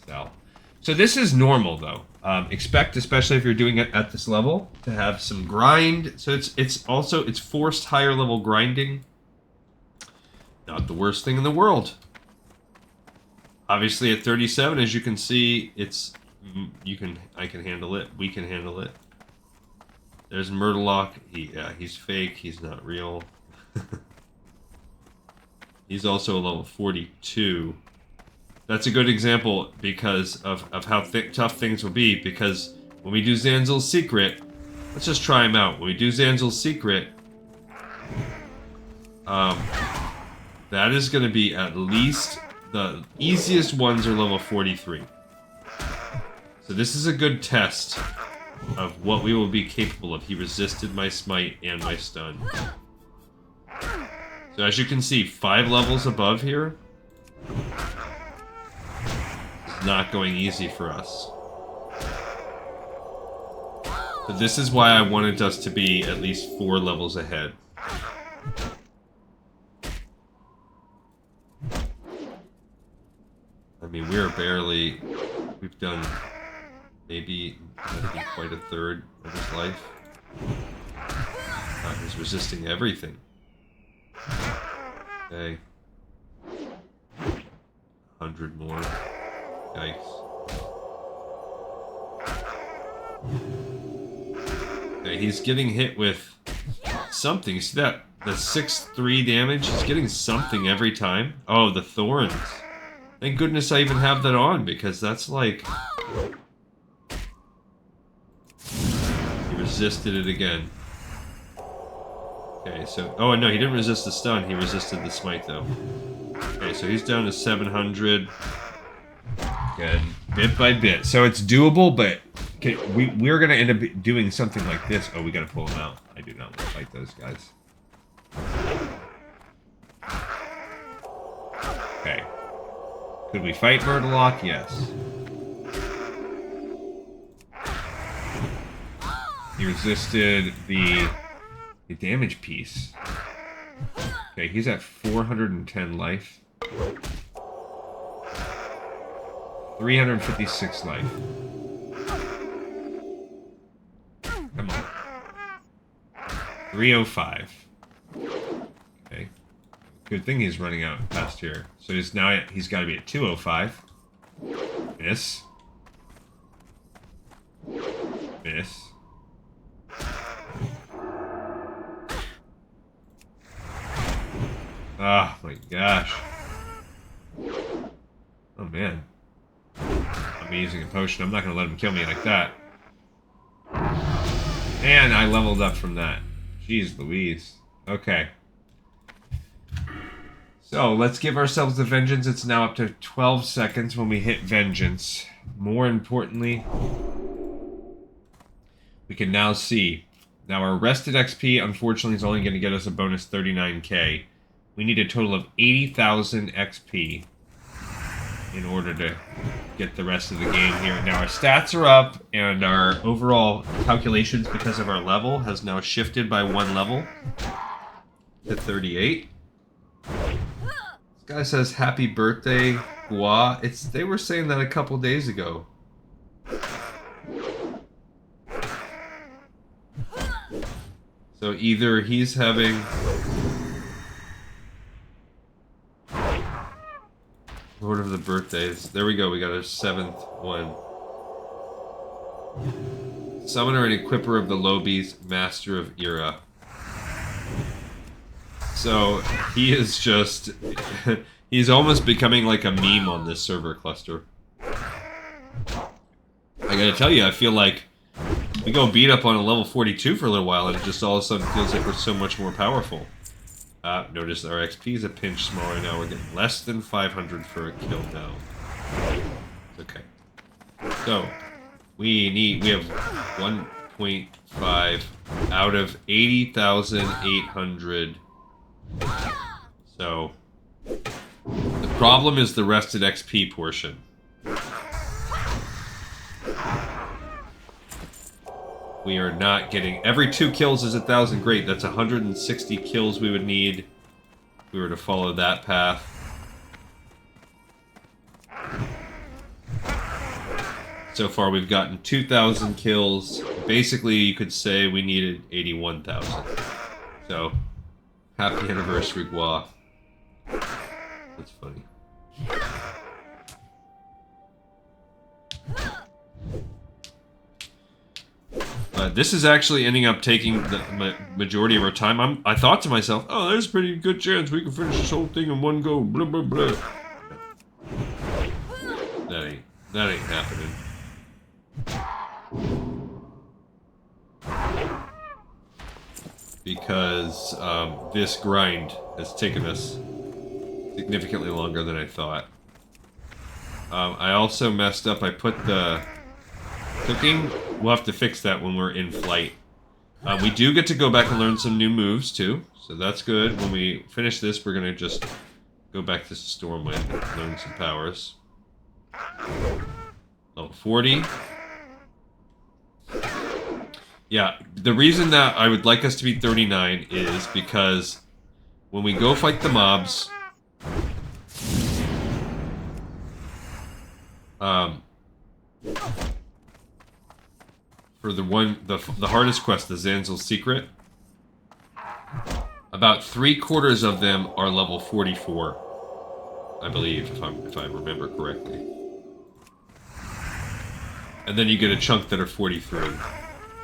sell? So this is normal, though. Expect, especially if you're doing it at this level, to have some grind. So it's forced higher level grinding. Not the worst thing in the world. Obviously at 37, as you can see, I can handle it. We can handle it. There's Murdelock. He's fake. He's not real. He's also a level 42. That's a good example because of how tough things will be. Because when we do Zanzil's Secret, let's just try him out. When we do Zanzil's Secret, that is going to be at least the easiest ones are level 43. So this is a good test of what we will be capable of. He resisted my smite and my stun. So as you can see, 5 levels above here. It's not going easy for us. So this is why I wanted us to be at least 4 levels ahead. I mean, we've done maybe quite a third of his life. He's resisting everything. Okay. 100 more. Yikes. Okay, he's getting hit with something. See that? The 6-3 damage? He's getting something every time. Oh, the thorns. Thank goodness I even have that on, because that's like... He resisted it again. Okay, so... Oh, no, he didn't resist the stun. He resisted the smite, though. Okay, so he's down to 700. Good. Bit by bit. So it's doable, but we're going to end up doing something like this. Oh, we got to pull him out. I do not want to fight those guys. Okay. Could we fight Murderlock? Yes. He resisted the damage piece. Okay, he's at 410 life. 356 life. Come on. 305. Okay. Good thing he's running out past here. So he's got to be at 205. Miss. Miss. Oh my gosh. Oh man. I'm using a potion. I'm not going to let him kill me like that. And I leveled up from that. Jeez Louise. Okay. So, let's give ourselves the Vengeance. It's now up to 12 seconds when we hit Vengeance. More importantly, we can now see. Now, our rested XP, unfortunately, is only going to get us a bonus 39k. We need a total of 80,000 XP in order to get the rest of the game here. Now, our stats are up, and our overall calculations, because of our level, has now shifted by 1 level to 38. This guy says, "Happy birthday, Gua." They were saying that a couple days ago. So either he's having... Lord of the Birthdays. There we go, we got our 7th one. Summoner and Equipper of the Lobies, Master of Era. So, he is just... he's almost becoming like a meme on this server cluster. I gotta tell you, I feel like we go beat up on a level 42 for a little while and it just all of a sudden feels like we're so much more powerful. Notice our XP is a pinch smaller now. We're getting less than 500 for a kill now. Okay. So, we have 1.5 out of 80,800. So, the problem is the rested XP portion. We are not getting... Every 2 kills is 1,000. Great, that's 160 kills we would need if we were to follow that path. So far we've gotten 2,000 kills. Basically, you could say we needed 81,000. So, happy anniversary, Gua. That's funny. This is actually ending up taking the majority of our time. I thought to myself, oh, there's a pretty good chance we can finish this whole thing in one go. Blah, blah, blah. That ain't happening. Because this grind has taken us significantly longer than I thought. I also messed up. I put the cooking. We'll have to fix that when we're in flight. We do get to go back and learn some new moves, too. So that's good. When we finish this, we're going to just go back to Stormwind and learn some powers. Oh, 40. Yeah, the reason that I would like us to be 39 is because when we go fight the mobs... for the hardest quest, the Zanzel's Secret, about 3/4 of them are level 44, I believe, if I remember correctly. And then you get a chunk that are 43.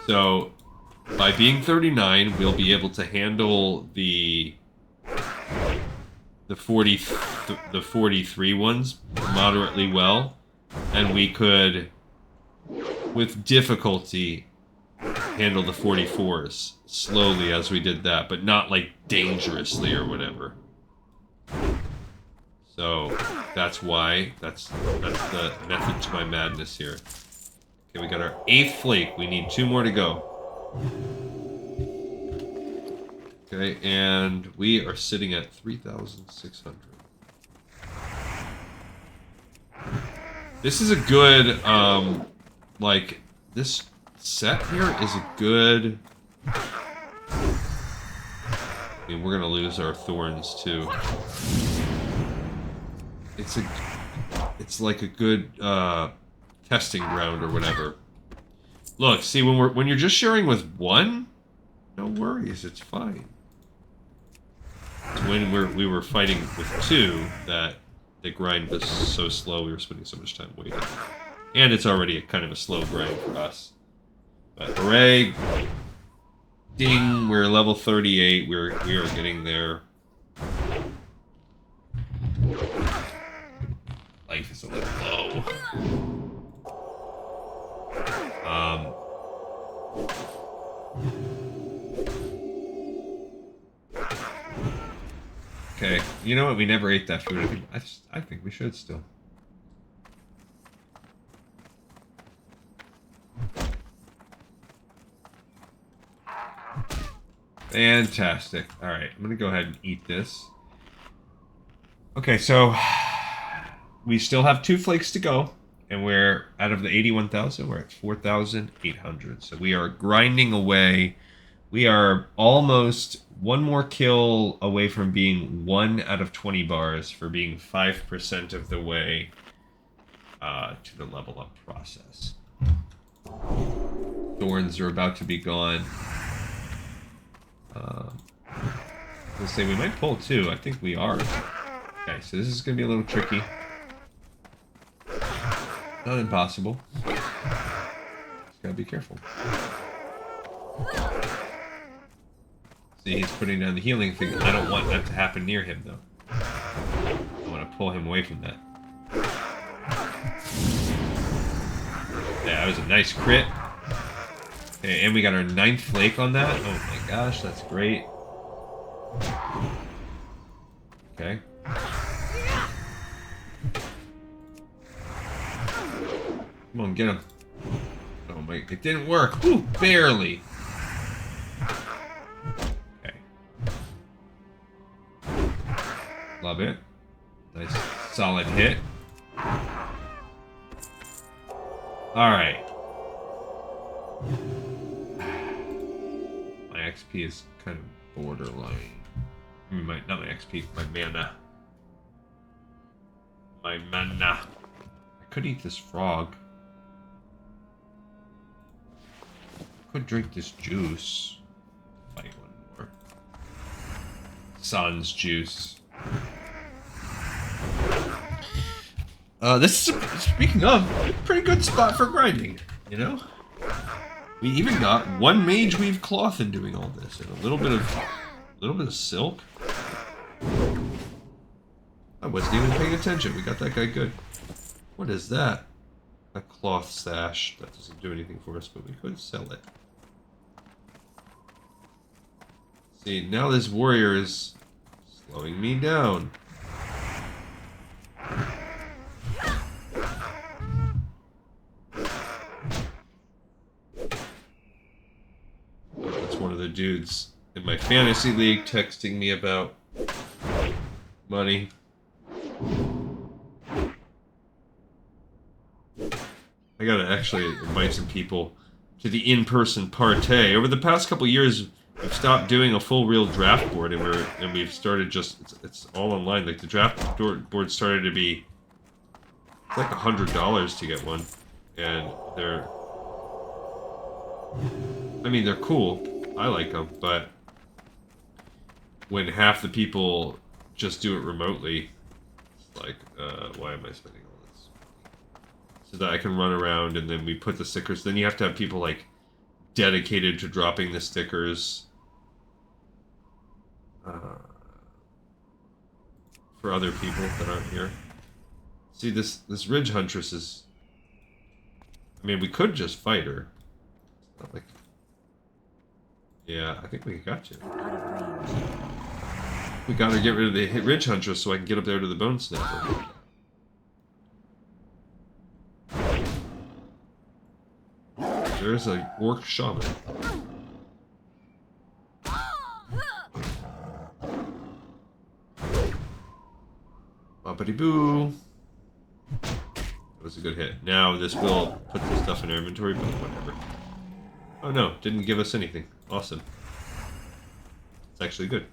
So, by being 39, we'll be able to handle the 43 ones moderately well, and we could, with difficulty, handle the 44s slowly as we did that, but not like dangerously or whatever. So that's why, that's the method to my madness here. Okay, we got our 8th flake. We need 2 more to go. Okay, and we are sitting at 3,600. This is a good, like, this set here is a good... I mean, we're gonna lose our thorns, too. It's like a good, testing ground or whatever. Look, see, when you're just sharing with 1, no worries, it's fine. It's when we were fighting with 2 that the grind was so slow, we were spending so much time waiting. And it's already kind of a slow grind for us. But hooray! Ding! We're level 38. We are getting there. Life is a little low. Okay, you know what? We never ate that food. I think we should still. Fantastic. All right, I'm gonna go ahead and eat this. Okay, so we still have 2 flakes to go, and we're out of the 81,000. We're at 4,800. So we are grinding away. We are almost 1 more kill away from being 1 out of 20 bars for being 5% of the way to the level up process. Thorns are about to be gone. Let's say we might pull 2. I think we are. Okay, so this is going to be a little tricky. Not impossible. Just gotta be careful. See, he's putting down the healing thing. I don't want that to happen near him, though. I want to pull him away from that. Yeah, that was a nice crit. Okay, and we got our 9th flake on that. Oh my gosh, that's great. Okay. Come on, get him. Oh my, it didn't work. Ooh, barely. Okay. Love it. Nice, solid hit. Alright. My XP is kind of borderline. Not my XP, my mana. My mana. I could eat this frog. Could drink this juice. Fight 1 more. Sans juice. This is, speaking of, a pretty good spot for grinding, you know? We even got 1 mage weave cloth in doing all this, and a little bit of silk. I wasn't even paying attention. We got that guy good. What is that? A cloth sash. That doesn't do anything for us, but we could sell it. See, now this warrior is slowing me down. That's one of the dudes in my fantasy league texting me about money. I gotta actually invite some people to the in-person partay. Over the past couple years, we've stopped doing a full real draft board, and we've started just it's all online. Like the draft board started to be like $100 to get one, and they're cool. I like them, but when half the people just do it remotely, it's like, why am I spending all this? So that I can run around, and then we put the stickers. Then you have to have people like dedicated to dropping the stickers for other people that aren't here. See, this Ridge Huntress is... I mean, we could just fight her. It's not like Yeah, I think we got to. I'm out of range. We gotta get rid of the Ridge Huntress so I can get up there to the Bone Snapper. There's a Orc Shaman. Boppity boo. That was a good hit. Now this will put the stuff in our inventory, but whatever. Oh no, didn't give us anything. Awesome. It's actually good.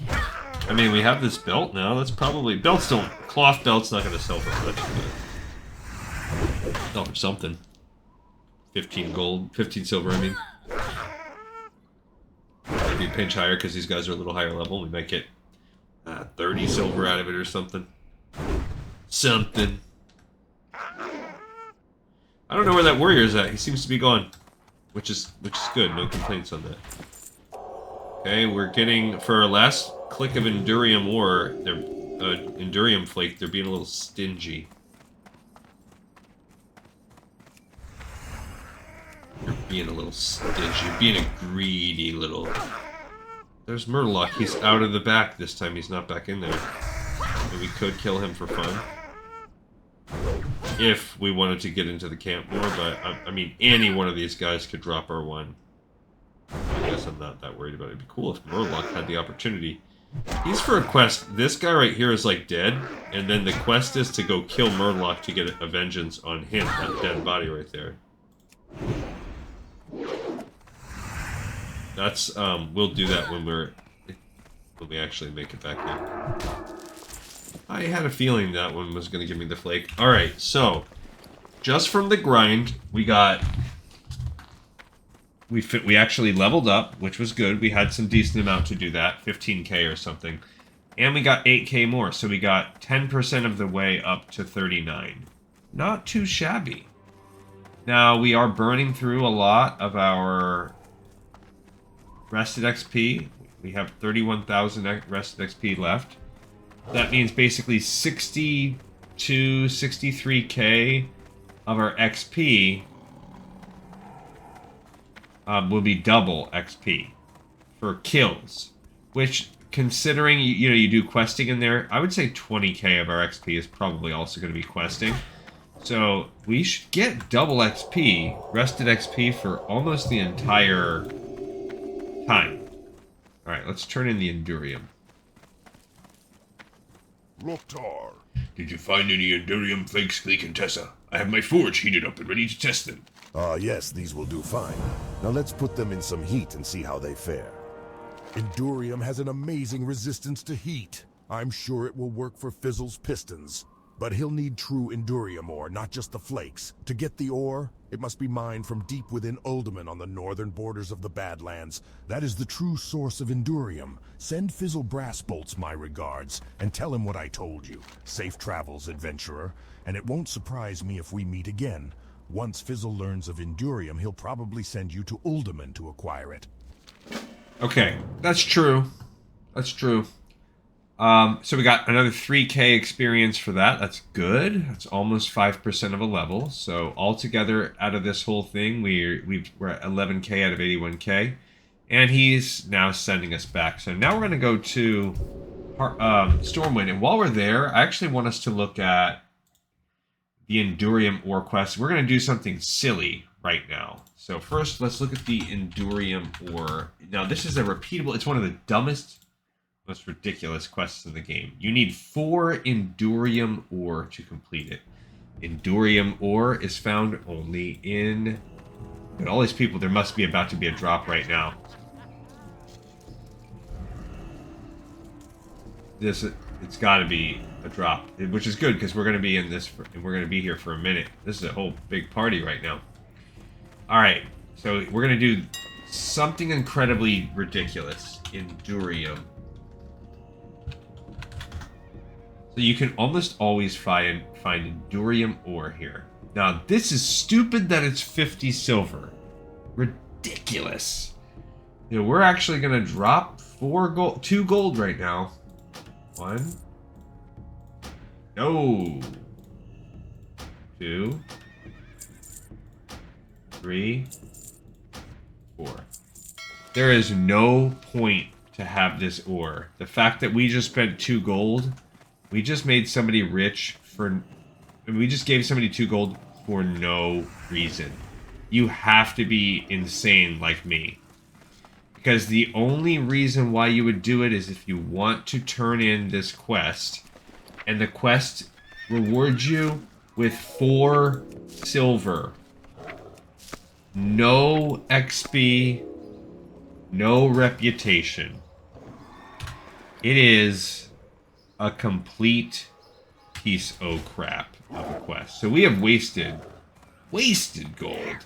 I mean, we have this belt now. That's probably... Belts don't... Cloth belt's not going to sell for much. Sell for something. 15 gold. 15 silver, I mean. Maybe a pinch higher because these guys are a little higher level. We might get 30 silver out of it or something. Something. I don't know where that warrior's at. He seems to be gone. Which is good. No complaints on that. Okay, we're getting... For our last click of Indurium Ore, they're... Indurium Flake, they're being a little stingy. You're being a little stingy. You're being a greedy little... There's Murloc. He's out of the back this time. He's not back in there. And we could kill him for fun. If we wanted to get into the camp more, but, I mean, any one of these guys could drop our one. I guess I'm not that worried about it. It'd be cool if Murloc had the opportunity. He's for a quest. This guy right here is, like, dead, and then the quest is to go kill Murloc to get a vengeance on him, that dead body right there. That's, we'll do that when we actually make it back in. I had a feeling that one was going to give me the flake. Alright, so, just from the grind, we got... We actually leveled up, which was good. We had some decent amount to do that, 15k or something. And we got 8k more, so we got 10% of the way up to 39. Not too shabby. Now, we are burning through a lot of our rested XP. We have 31,000 rested XP left. That means basically 60 to 63k of our XP will be double XP for kills. Which, considering you do questing in there, I would say 20k of our XP is probably also going to be questing. So we should get double XP, rested XP, for almost the entire time. Alright, let's turn in the Indurium. Loktar. Did you find any Indurium Flakes, Gleek and Tessa? I have my forge heated up and ready to test them. Yes, these will do fine. Now let's put them in some heat and see how they fare. Indurium has an amazing resistance to heat. I'm sure it will work for Fizzle's pistons. But he'll need true Indurium ore, not just the flakes. To get the ore, it must be mined from deep within Uldaman on the northern borders of the Badlands. That is the true source of Indurium. Send Fizzle brass bolts my regards, and tell him what I told you. Safe travels, adventurer. And it won't surprise me if we meet again. Once Fizzle learns of Indurium, he'll probably send you to Uldaman to acquire it. Okay, that's true. That's true. So we got another 3k experience for that. That's good. That's almost 5% of a level. So altogether, out of this whole thing, we're at 11k out of 81k. And he's now sending us back. So now we're going to go to Stormwind. And while we're there, I actually want us to look at the Indurium Ore quest. We're going to do something silly right now. So first, let's look at the Indurium Ore. Now, this is a repeatable... It's one of the dumbest... most ridiculous quests in the game. You need 4 Indurium Ore to complete it. Indurium Ore is found only in... But all these people, there must be about to be a drop right now. It's got to be a drop, which is good because we're going to be in this, we're going to be here for a minute. This is a whole big party right now. All right, so we're going to do something incredibly ridiculous. Indurium. So you can almost always find Indurium Ore here. Now, this is stupid that it's 50 silver. Ridiculous. You know, we're actually going to drop 2 gold right now. 1. No. 2. 3. 4. There is no point to have this ore. The fact that we just spent 2 gold, we just made somebody rich for... We just gave somebody 2 gold for no reason. You have to be insane like me. Because the only reason why you would do it is if you want to turn in this quest. And the quest rewards you with 4 silver. No XP, no reputation. It is a complete piece of crap of a quest. So we have wasted gold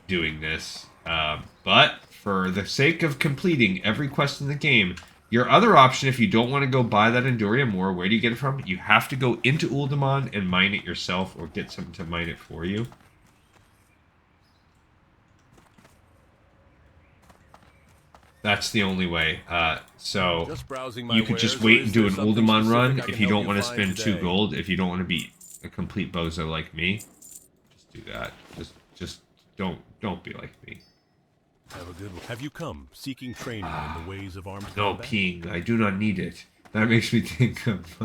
doing this. But for the sake of completing every quest in the game, your other option, if you don't want to go buy that Indurium Ore, where do you get it from? You have to go into Uldaman and mine it yourself, or get someone to mine it for you. That's the only way. So you could just wait and do an Uldaman run if you don't want to spend 2 gold. If you don't want to be a complete bozo like me, just do that. Just don't be like me. Have a good one. Have you come seeking training in the ways of armed No combat? peeing. I do not need it. That makes me think of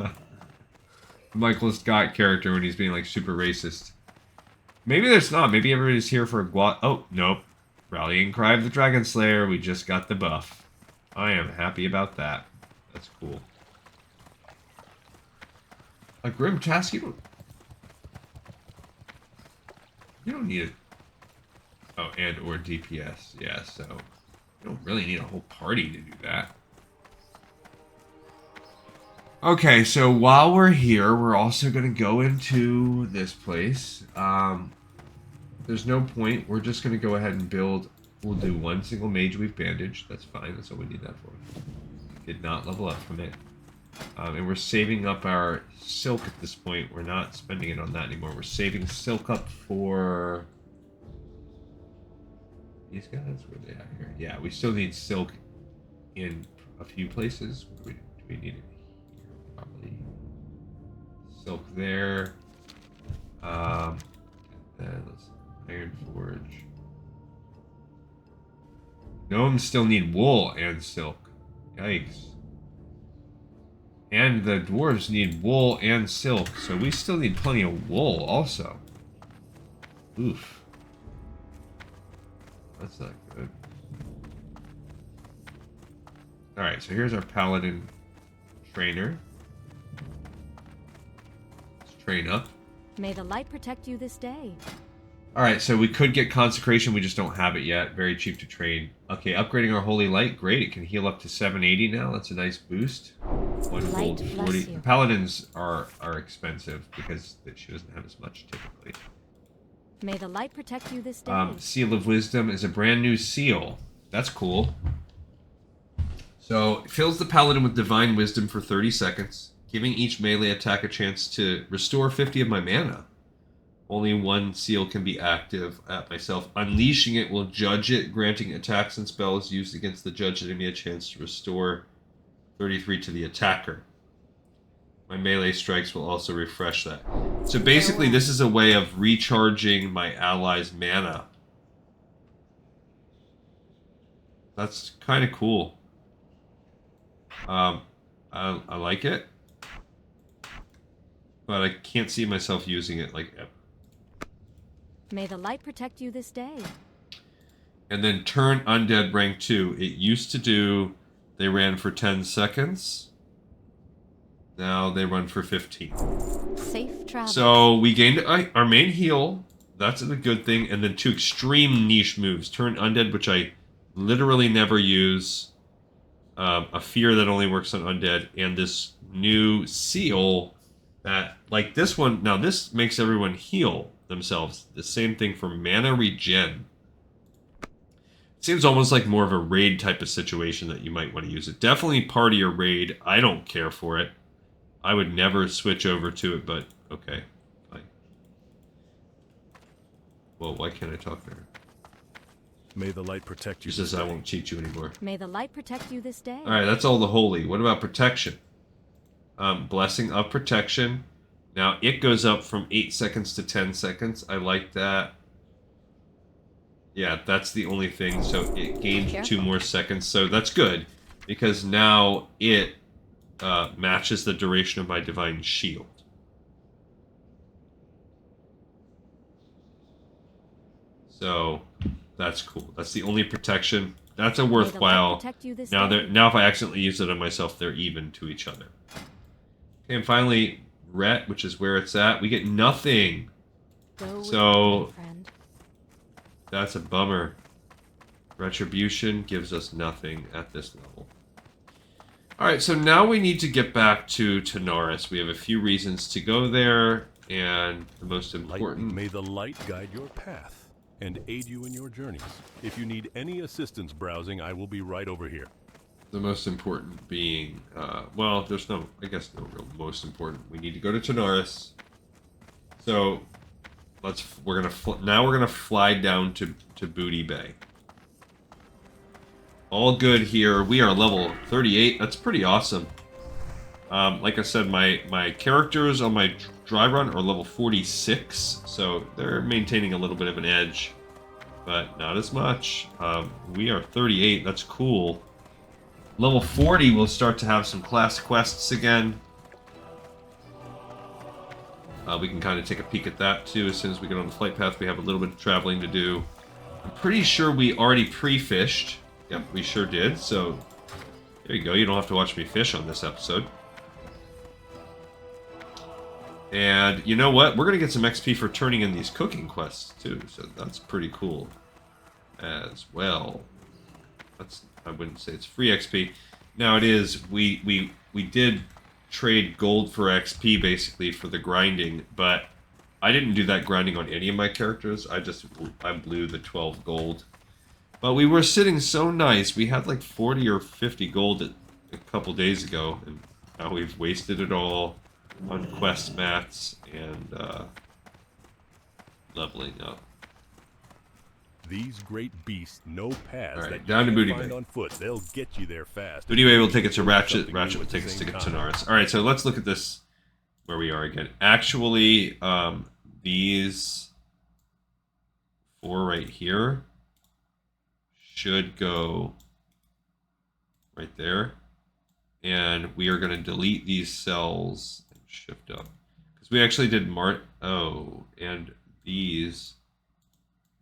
Michael Scott character when he's being like super racist. Maybe there's not. Maybe everybody's here for a Oh, nope. Rallying Cry of the Dragon Slayer. We just got the buff. I am happy about that. That's cool. A Grim Task? You don't need it. Oh, and or DPS. Yeah, so you don't really need a whole party to do that. Okay, so while we're here, we're also going to go into this place. There's no point. We're just going to go ahead and build. We'll do 1 single Mage Weave Bandage. That's fine. That's all we need that for. Did not level up from it. And we're saving up our silk at this point. We're not spending it on that anymore. We're saving silk up for... These guys? Where are they at here? Yeah, we still need silk in a few places. Do we need it here? Probably. Silk there. And then let's Iron Forge. Gnomes still need wool and silk. Yikes. And the dwarves need wool and silk, so we still need plenty of wool also. Oof. That's not good. Alright, so here's our paladin trainer. Let's train up. May the light protect you this day. Alright, so we could get consecration, we just don't have it yet. Very cheap to train. Okay, upgrading our holy light, great. It can heal up to 780 now. That's a nice boost. 1 gold 40. The paladins are expensive because she doesn't have as much typically. May the light protect you this day. Seal of Wisdom is a brand new seal. That's cool. So, it fills the paladin with divine wisdom for 30 seconds, giving each melee attack a chance to restore 50 of my mana. Only 1 seal can be active at myself. Unleashing it will judge it, granting attacks and spells used against the judged enemy a chance to restore 33 to the attacker. My melee strikes will also refresh that. So basically, this is a way of recharging my allies' mana. That's kind of cool. I like it. But I can't see myself using it like ever. May the light protect you this day. And then turn undead rank 2. It used to do, they ran for 10 seconds. Now they run for 15. Safe travel. So we gained our main heal. That's a good thing. And then 2 extreme niche moves. Turn undead, which I literally never use. A fear that only works on undead. And this new seal that, like this one, now this makes everyone heal themselves. The same thing for mana regen. Seems almost like more of a raid type of situation that you might want to use it. Definitely party or raid. I don't care for it. I would never switch over to it, but okay. Fine. Well, why can't I talk there? May the light protect you. She says I won't cheat you anymore. May the light protect you this day. Alright, that's all the holy. What about protection? Blessing of protection. Now, it goes up from 8 seconds to 10 seconds. I like that. Yeah, that's the only thing. So it gained 2 more seconds. So that's good, because now it matches the duration of my Divine Shield. So that's cool. That's the only protection. That's a worthwhile. Now if I accidentally use it on myself, they're even to each other. Okay, and finally, Ret, which is where it's at. We get nothing. So that's a bummer. Retribution gives us nothing at this level. Alright, so now we need to get back to Tanaris. We have a few reasons to go there, and the most important... May the light guide your path and aid you in your journeys. If you need any assistance browsing, I will be right over here. The most important being, well, there's no, I guess no real most important. We need to go to Tanaris. So, we're gonna fly down to Booty Bay. All good here. We are level 38. That's pretty awesome. Like I said, my characters on my dry run are level 46, so they're maintaining a little bit of an edge, but not as much. We are 38. That's cool. Level 40, we'll start to have some class quests again. We can kind of take a peek at that too. As soon as we get on the flight path, we have a little bit of traveling to do. I'm pretty sure we already pre-fished. Yep, we sure did. So there you go. You don't have to watch me fish on this episode. And you know what? We're going to get some XP for turning in these cooking quests too. So that's pretty cool as well. I wouldn't say it's free XP. Now it is. We did trade gold for XP basically for the grinding, but I didn't do that grinding on any of my characters. I blew the 12 gold. But we were sitting so nice. We had like 40 or 50 gold a couple days ago, and now we've wasted it all on quest mats and leveling up. These great beasts know paths that down to you Booty can find Bay. on foot. They'll get you there fast. Booty Bay will take it to Ratchet. Ratchet will take us to Tanaris. All right, so let's look at this where we are again. Actually, these 4 right here should go right there, and we are going to delete these cells and shift up because we actually did and these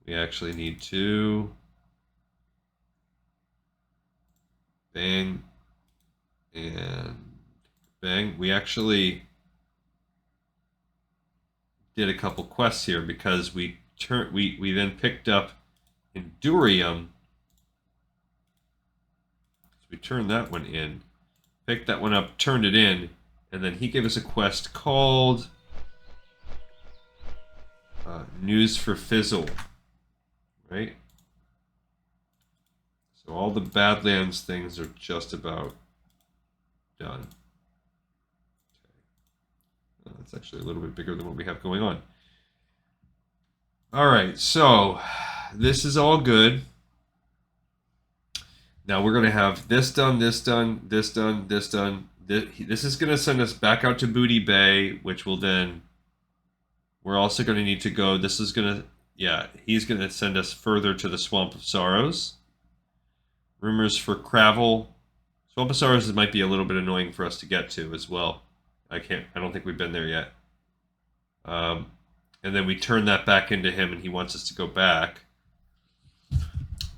we actually need to bang and bang. We actually did a couple quests here because we then picked up Indurium. We turned that one in, picked that one up, turned it in, and then he gave us a quest called News for Fizzle, right? So all the Badlands things are just about done. Okay. That's actually a little bit bigger than what we have going on. All right, so this is all good. Now we're going to have this done, this done, this done, this done. This is going to send us back out to Booty Bay, which will then... We're also going to need to go... This is going to... Yeah, he's going to send us further to the Swamp of Sorrows. Rumors for Kravel. Swamp of Sorrows might be a little bit annoying for us to get to as well. I don't think we've been there yet. And then we turn that back into him, and he wants us to go back.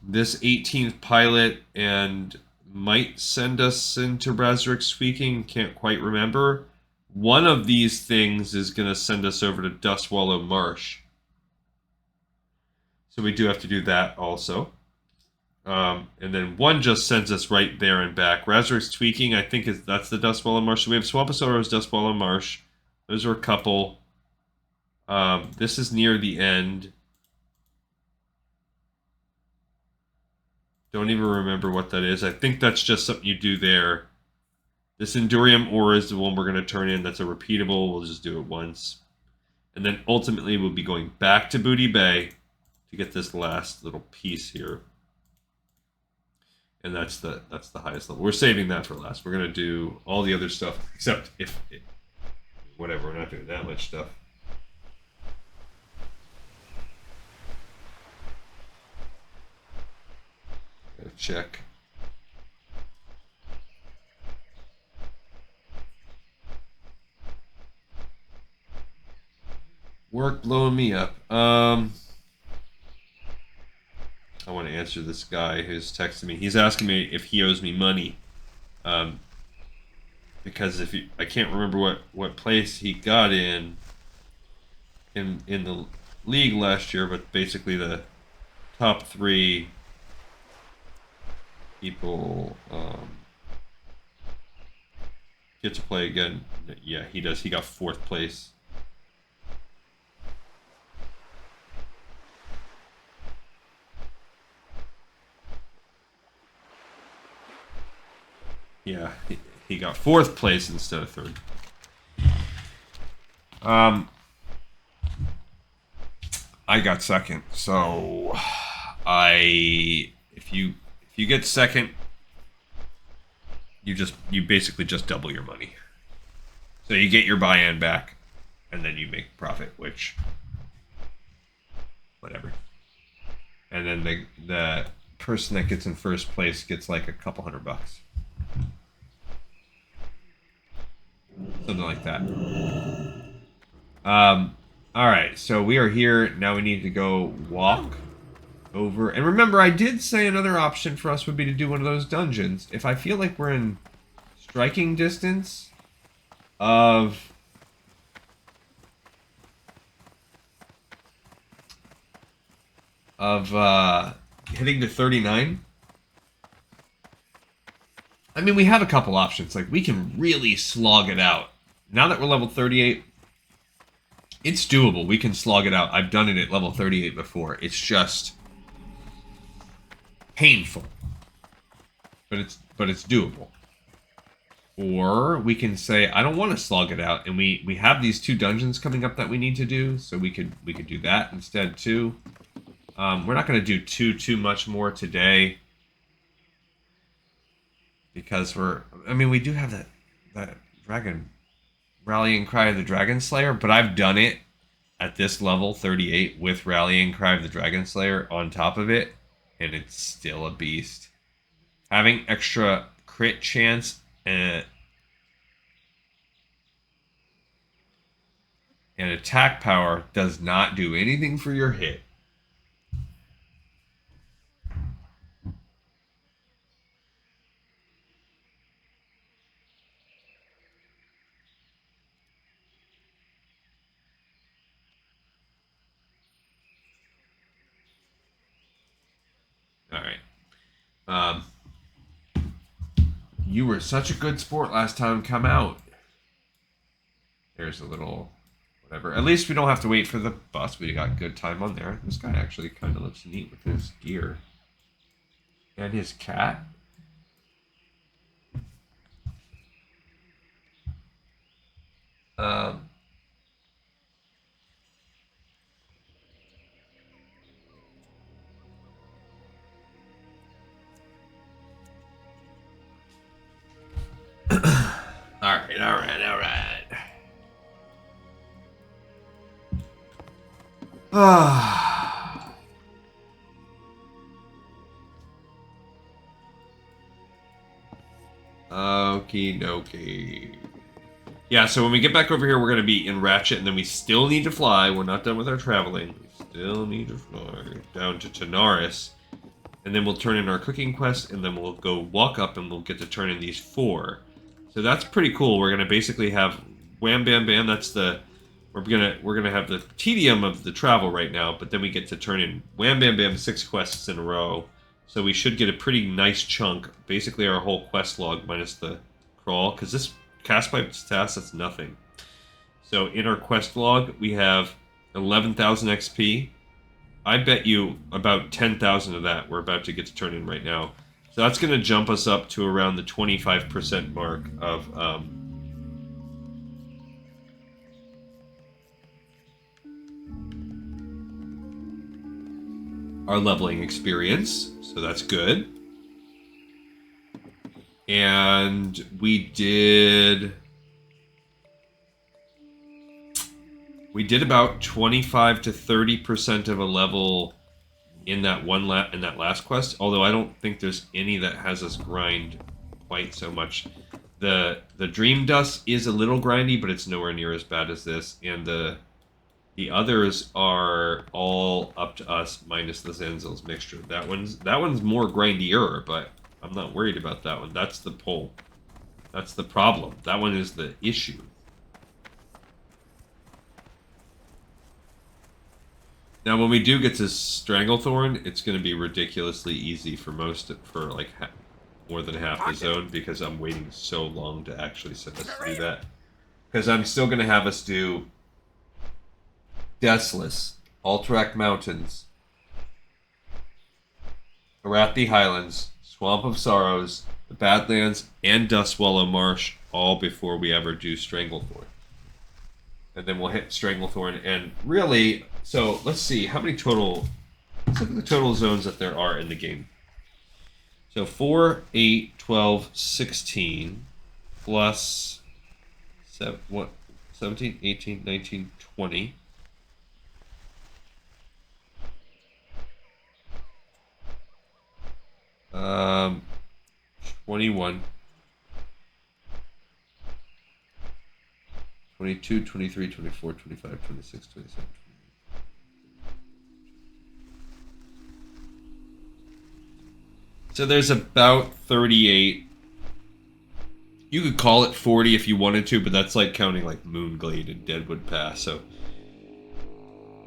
This 18th Pilot and might send us into Razorix Speaking, can't quite remember. One of these things is going to send us over to Dustwallow Marsh. So we do have to do that also. And then one just sends us right there and back. Razorix Tweaking, I think that's the Dustwallow Marsh. So we have Swamp of Sorrows, Dustwallow Marsh. Those are a couple. This is near the end. Don't even remember what that is. I think that's just something you do there. This Indurium Ore is the one we're going to turn in. That's a repeatable. We'll just do it once. And then ultimately we'll be going back to Booty Bay to get this last little piece here. And that's the highest level. We're saving that for last. We're going to do all the other stuff, except whatever, we're not doing that much stuff. Quick check. Work blowing me up. I want to answer this guy who's texting me. He's asking me if he owes me money. Because if he, I can't remember what place he got in the league last year, but basically the top 3 people get to play again. Yeah, he does. He got 4th place. Yeah, he got 4th place instead of 3rd. I got 2nd, so if you get 2nd, you basically just double your money. So you get your buy-in back, and then you make profit, which whatever. And then the person that gets in 1st place gets like a couple $100. Something like that. Alright, so we are here. Now we need to go walk over. And remember, I did say another option for us would be to do one of those dungeons. If I feel like we're in striking distance of... hitting to 39. I mean, we have a couple options. Like, we can really slog it out. Now that we're level 38, it's doable. We can slog it out. I've done it at level 38 before. It's just painful. But it's doable. Or we can say, I don't want to slog it out. And we have these 2 dungeons coming up that we need to do. So we could do that instead, too. We're not going to do too much more today. Because we do have that dragon rallying cry of the dragon slayer, but I've done it at this level 38 with rallying cry of the dragon slayer on top of it, and it's still a beast. Having extra crit chance and attack power does not do anything for your hit. Alright. You were such a good sport last time. Come out. There's a little... whatever. At least we don't have to wait for the bus. We got good time on there. This guy actually kind of looks neat with his gear. And his cat. Alright. Okie dokie. Yeah, so when we get back over here, we're going to be in Ratchet, and then we still need to fly. We're not done with our traveling. We still need to fly down to Tanaris. And then we'll turn in our cooking quest, and then we'll go walk up, and we'll get to turn in these 4. So that's pretty cool. We're going to basically have wham, bam, bam. That's the... We're gonna have the tedium of the travel right now, but then we get to turn in wham, bam, bam 6 quests in a row. So we should get a pretty nice chunk. Basically our whole quest log minus the crawl, because this cast pipe task, that's nothing. So in our quest log, we have 11,000 XP. I bet you about 10,000 of that we're about to get to turn in right now. So that's going to jump us up to around the 25% mark of our leveling experience. So that's good. And we did about 25 to 30% of a level in that in that last quest. Although I don't think there's any that has us grind quite so much. The Dream Dust is a little grindy, but it's nowhere near as bad as this. And the others are all up to us, minus the Zanzil's mixture. That one's more grindier, but I'm not worried about that one. That's the pull. That's the problem. That one is the issue. Now, when we do get to Stranglethorn, it's going to be ridiculously easy for like more than half the zone, because I'm waiting so long to actually send us to do that. Because I'm still going to have us do Desolus, Alterac Mountains, Arathi Highlands, Swamp of Sorrows, the Badlands, and Dustswallow Marsh, all before we ever do Stranglethorn. And then we'll hit Stranglethorn, and really, so let's see, how many total, let's look at the total zones that there are in the game. So 4, 8, 12, 16, plus 17, 18, 19, 20. 21, 22, 23, 24, 25, 26, 27, 28. So there's about 38. You could call it 40 if you wanted to, but that's like counting like Moonglade and Deadwood Pass, so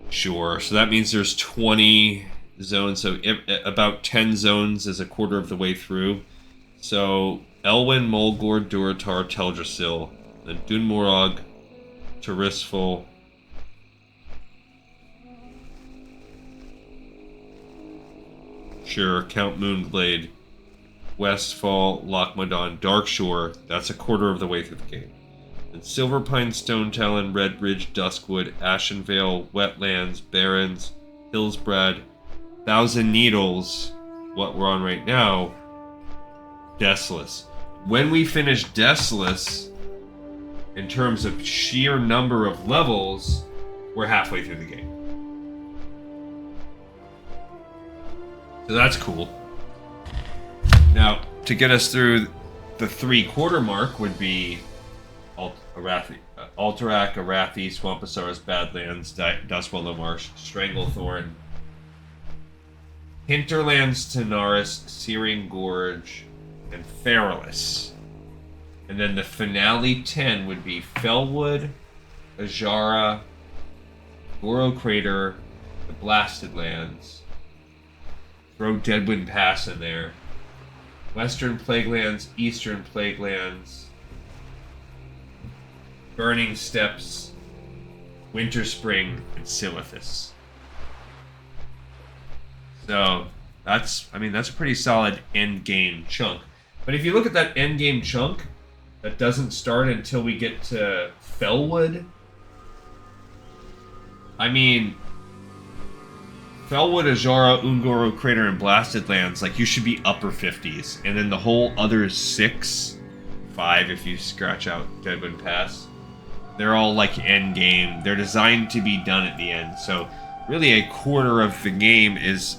sure. So that means there's 20 zones, so about 10 zones is a quarter of the way through. So Elwyn, Mulgore, Durotar, Teldrassil, then Dunmorog, Tirisfal, sure, Count Moonglade, Westfall, Lochmadon, Darkshore. That's a quarter of the way through the game. And Silverpine, Stone Talon, Red Ridge, Duskwood, Ashenvale, Wetlands, Barrens, Hillsbrad, Thousand Needles, what we're on right now, Desolus. When we finish Desolus, in terms of sheer number of levels, we're halfway through the game. So that's cool. Now, to get us through the 3-quarter mark would be Alterac, Arathi, Swampasaurus, Badlands, Dustswallow Marsh, Stranglethorn, Hinterlands, Tanaris, Searing Gorge, and Feralus. And then the finale 10 would be Fellwood, Ajara, Goro Crater, the Blasted Lands. Throw Deadwind Pass in there. Western Plaguelands, Eastern Plaguelands, Burning Steppes, Winter Spring, and Silithus. So that's a pretty solid end game chunk. But if you look at that end game chunk, that doesn't start until we get to Fellwood. I mean, Fellwood, Ajara, Ungoro Crater, and Blasted Lands, like, you should be upper 50s. And then the whole other 5 if you scratch out Deadwind Pass, they're all like end game. They're designed to be done at the end. So really a quarter of the game is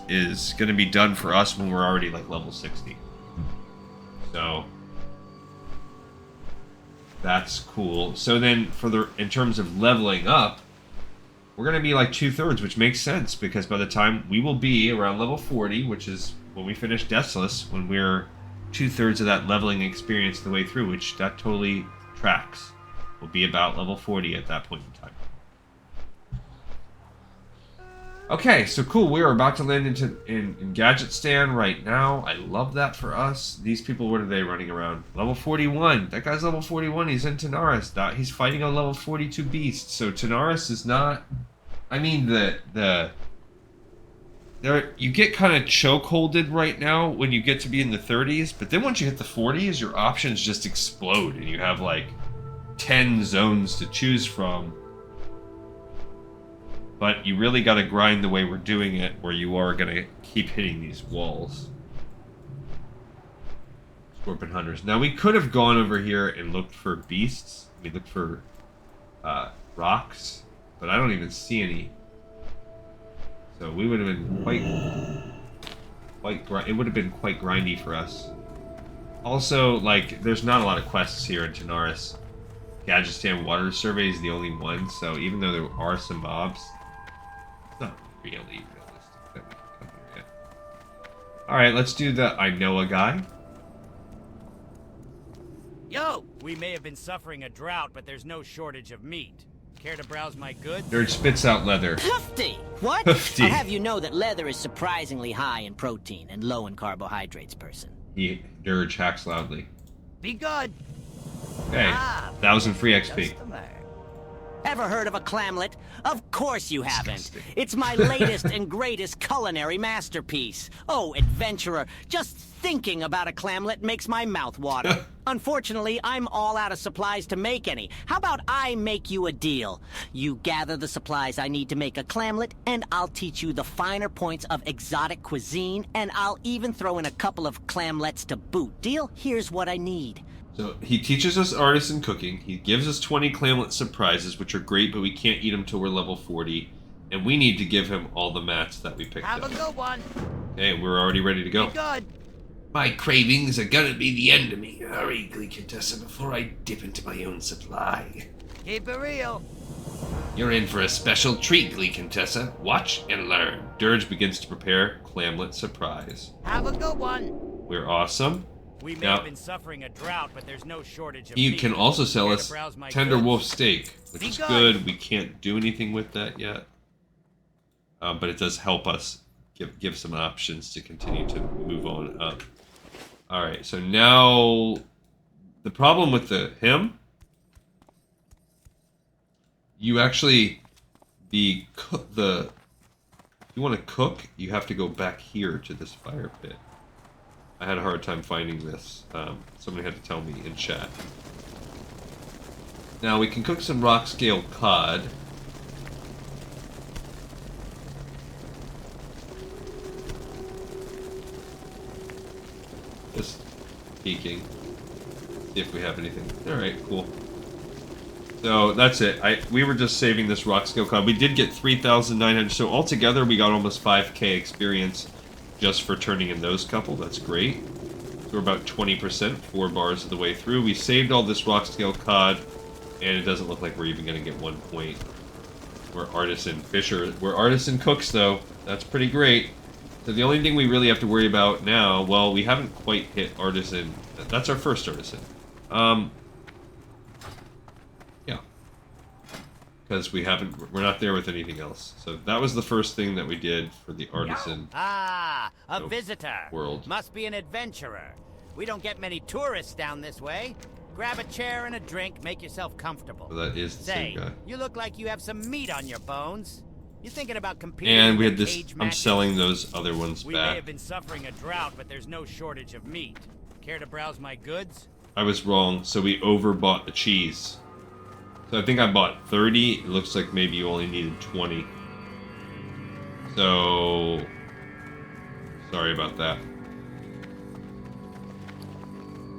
going to be done for us when we're already like level 60. So that's cool. So then in terms of leveling up, we're going to be like 2/3, which makes sense, because by the time we will be around level 40, which is when we finish Desolus, when we're 2/3 of that leveling experience the way through, which that totally tracks. We'll be about level 40 at that point in time. Okay, so cool. We are about to land in Gadgetstan right now. I love that for us. These people, what are they running around? Level 41. That guy's level 41. He's in Tanaris. He's fighting a level 42 beast. So Tanaris is not... I mean, you get kind of chokeholded right now when you get to be in the 30s, but then once you hit the 40s, your options just explode, and you have like 10 zones to choose from. But you really got to grind the way we're doing it, or you are going to keep hitting these walls. Scorpion Hunters. Now, we could have gone over here and looked for beasts. We looked for rocks, but I don't even see any. So we would have been it would have been quite grindy for us. Also, like, there's not a lot of quests here in Tanaris. Gadgetan Water Survey is the only one, so even though there are some mobs, it's not really realistic that we can come here yet. Alright, let's do the I know a guy. Yo! We may have been suffering a drought, but there's no shortage of meat. Care to browse my goods? Nerd spits out leather. Hoofty! What? Hoofty. I'll have you know that leather is surprisingly high in protein and low in carbohydrates, person. Nerd hacks loudly. Be good! Okay, 1,000 free XP. Ever heard of a clamlet? Of course you haven't. Disgusting. It's my latest and greatest culinary masterpiece. Oh, adventurer, just thinking about a clamlet makes my mouth water. Unfortunately, I'm all out of supplies to make any. How about I make you a deal? You gather the supplies I need to make a clamlet, and I'll teach you the finer points of exotic cuisine, and I'll even throw in a couple of clamlets to boot. Deal? Here's what I need. So he teaches us artisan cooking. He gives us 20 Clamlette Surprises, which are great, but we can't eat them till we're level 40. And we need to give him all the mats that we picked Have up. a good one! Okay, we're already ready to go. Be good! My cravings are gonna be the end of me. Hurry, Gleekantessa, before I dip into my own supply. Keep it real! You're in for a special treat, Gleekantessa. Watch and learn. Dirge begins to prepare Clamlette Surprise. Have a good one! We're awesome. We may Now, have been suffering a drought, but there's no shortage of he meat. can also sell Care to us browse my Tender goods? Wolf Steak, which Be is good. good. We can't do anything with that yet. But it does help us give some options to continue to move on up. Alright, so now the problem with him, you actually if you want to cook, you have to go back here to this fire pit. I had a hard time finding this. Somebody had to tell me in chat. Now we can cook some rock scale cod. Just peeking. See if we have anything. Alright, cool. So that's it. We were just saving this rock scale cod. We did get 3,900, so altogether we got almost 5k experience just for turning in those couple. That's great. So we're about 20%, 4 bars of the way through. We saved all this rock scale cod, and it doesn't look like we're even going to get 1 point. We're artisan cooks, though. That's pretty great. So the only thing we really have to worry about now, well, we haven't quite hit artisan. That's our first artisan. Yeah. Because we're not there with anything else. So that was the first thing that we did for the artisan. Ah, a No. visitor. World. Must be an adventurer. We don't get many tourists down this way. Grab a chair and a drink, make yourself comfortable. So that is the Say, same guy. you look like you have some meat on your bones. You thinking about competing And we in had the this. cage I'm matches? selling those other ones We may back. have been suffering a drought, but there's no shortage of meat. Care to browse my goods? I was wrong, so we overbought the cheese. So I think I bought 30. It looks like maybe you only needed 20. So sorry about that.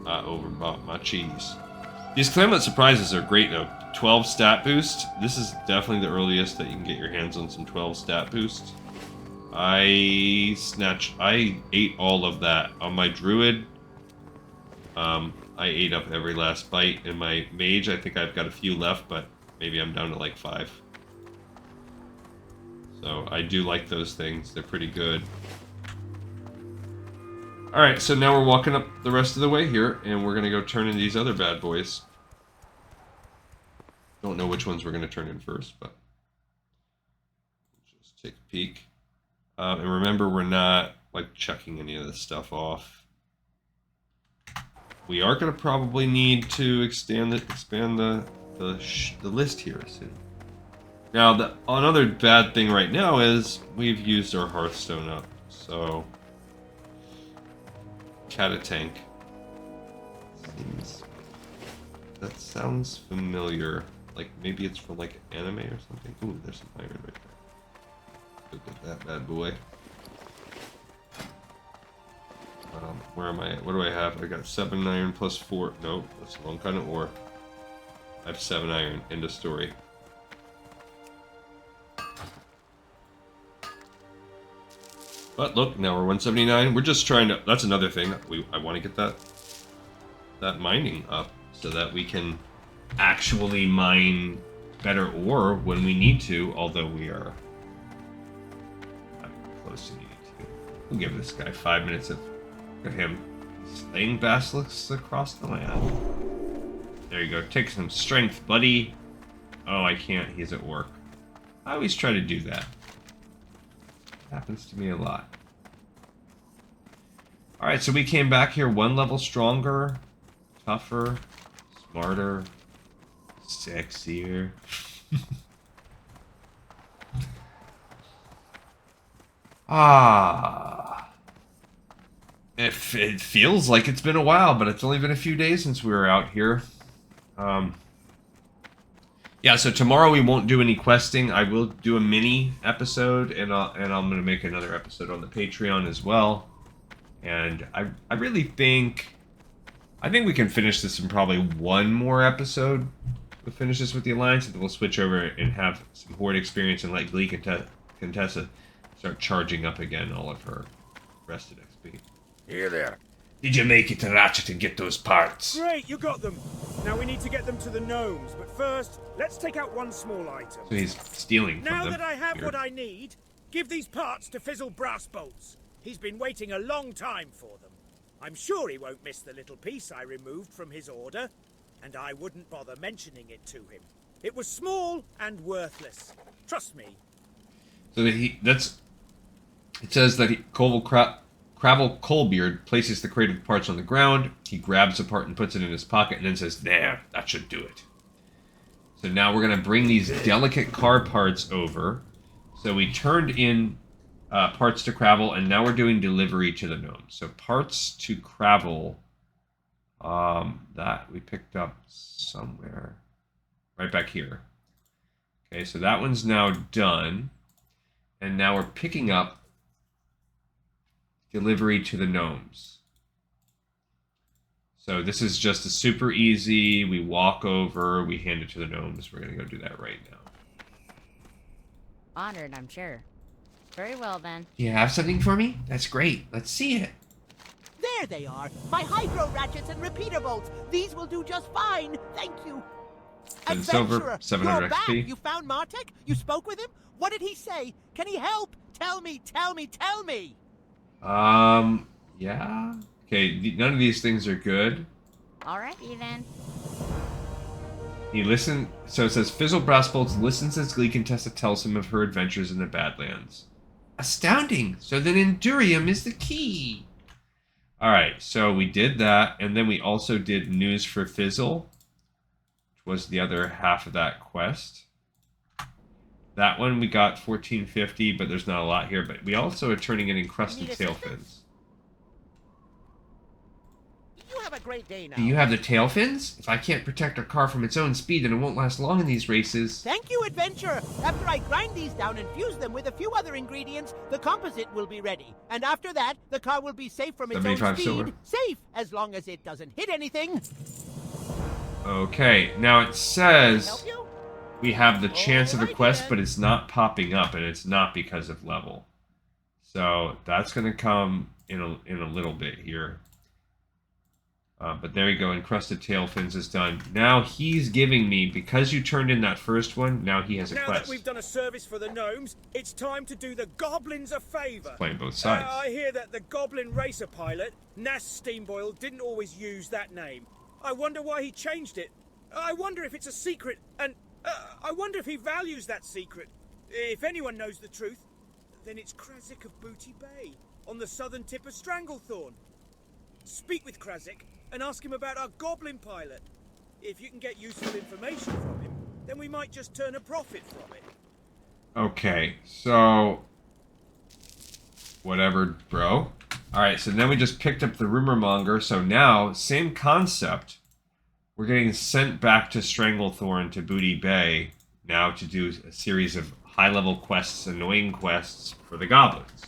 I overbought my cheese. These Clamlette Surprises are great though. 12 stat boost. This is definitely the earliest that you can get your hands on some 12 stat boost. I ate all of that on my druid. I ate up every last bite. In my mage, I think I've got a few left, but maybe I'm down to like 5. So I do like those things. They're pretty good. Alright, so now we're walking up the rest of the way here, and we're going to go turn in these other bad boys. Don't know which ones we're going to turn in first, but just take a peek. And remember, we're not like checking any of this stuff off. We are going to probably need to expand the list here soon. Now, another bad thing right now is we've used our Hearthstone up, so Catatank. That sounds familiar. Like maybe it's from like anime or something. Ooh, there's some iron right there. Look at that bad boy. Where am I at? What do I have? I got 7 iron plus 4. Nope, that's the wrong kind of ore. I have 7 iron. End of story. But look, now we're 179. We're just trying to... That's another thing. I want to get that mining up so that we can actually mine better ore when we need to, although we are not close to needing to. We'll give this guy 5 minutes of... Look at him slaying basilisks across the land. There you go. Take some strength, buddy. Oh, I can't. He's at work. I always try to do that. Happens to me a lot. Alright, so we came back here 1 level stronger, tougher, smarter, sexier. It feels like it's been a while, but it's only been a few days since we were out here. Yeah, so tomorrow we won't do any questing. I will do a mini episode, and I'm going to make another episode on the Patreon as well. And I really think... I think we can finish this in probably 1 more episode. We'll finish this with the Alliance, and then we'll switch over and have some Horde experience and let Gleek and Contessa start charging up again all of her rested XP. Here there. Did you make it to Ratchet and get those parts? Great, you got them. Now we need to get them to the gnomes, but first, let's take out one small item. So he's stealing from Now them. that I have Here. what I need, give these parts to Fizzle Brass Bolts. He's been waiting a long time for them. I'm sure he won't miss the little piece I removed from his order, and I wouldn't bother mentioning it to him. It was small and worthless. Trust me. So that it says that Kravel Coalbeard places the crate of parts on the ground. He grabs a part and puts it in his pocket, and then says, "There, that should do it." So now we're going to bring these delicate car parts over. So we turned in parts to Kravel, and now we're doing delivery to the gnomes. So parts to Kravel, that we picked up somewhere. Right back here. Okay, so that one's now done. And now we're picking up delivery to the gnomes. So this is just a super easy, we walk over, we hand it to the gnomes. We're going to go do that right now. Honored, I'm sure. Very well, then. Do you have something for me? That's great. Let's see it. There they are. My hydro ratchets and repeater bolts. These will do just fine. Thank you. And silver, Adventurer, 700 you're back. XP. You found Martek? You spoke with him? What did he say? Can he help? Tell me, tell me, tell me. Yeah. Okay, none of these things are good. Alrighty, then. He listened, so it says, Fizzle Brassbolts listens as Glee Contessa tells him of her adventures in the Badlands. Astounding! So then Indurium is the key! Alright, so we did that, and then we also did News for Fizzle, which was the other half of that quest. That one we got 1450, but there's not a lot here, but we also are turning in Encrusted tail fins. You have a great day now. Do you have the tail fins? If I can't protect our car from its own speed, then it won't last long in these races. Thank you, adventurer. After I grind these down and fuse them with a few other ingredients, the composite will be ready. And after that, the car will be safe from its own 75 speed. silver. Safe, as long as it doesn't hit anything. Okay, now it says Help you? we have the chance of a Alrighty quest, then. but it's not popping up, and it's not because of level. So that's going to come in a little bit here. But there you go, Encrusted tail fins is done. Now he's giving me, because you turned in that first one, now he has a Now quest. that we've done a service for the gnomes, it's time to do the goblins a favor. Playing both sides. I hear that the Goblin Racer pilot, Nass Steamboil, didn't always use that name. I wonder why he changed it. I wonder if it's a secret, and I wonder if he values that secret. If anyone knows the truth, then it's Krazik of Booty Bay, on the southern tip of Stranglethorn. Speak with Krazik and ask him about our Goblin pilot. If you can get useful information from him, then we might just turn a profit from it. Okay, so whatever, bro. Alright, so then we just picked up the rumor monger, so now, same concept. We're getting sent back to Stranglethorn to Booty Bay now to do a series of high-level quests, annoying quests for the goblins.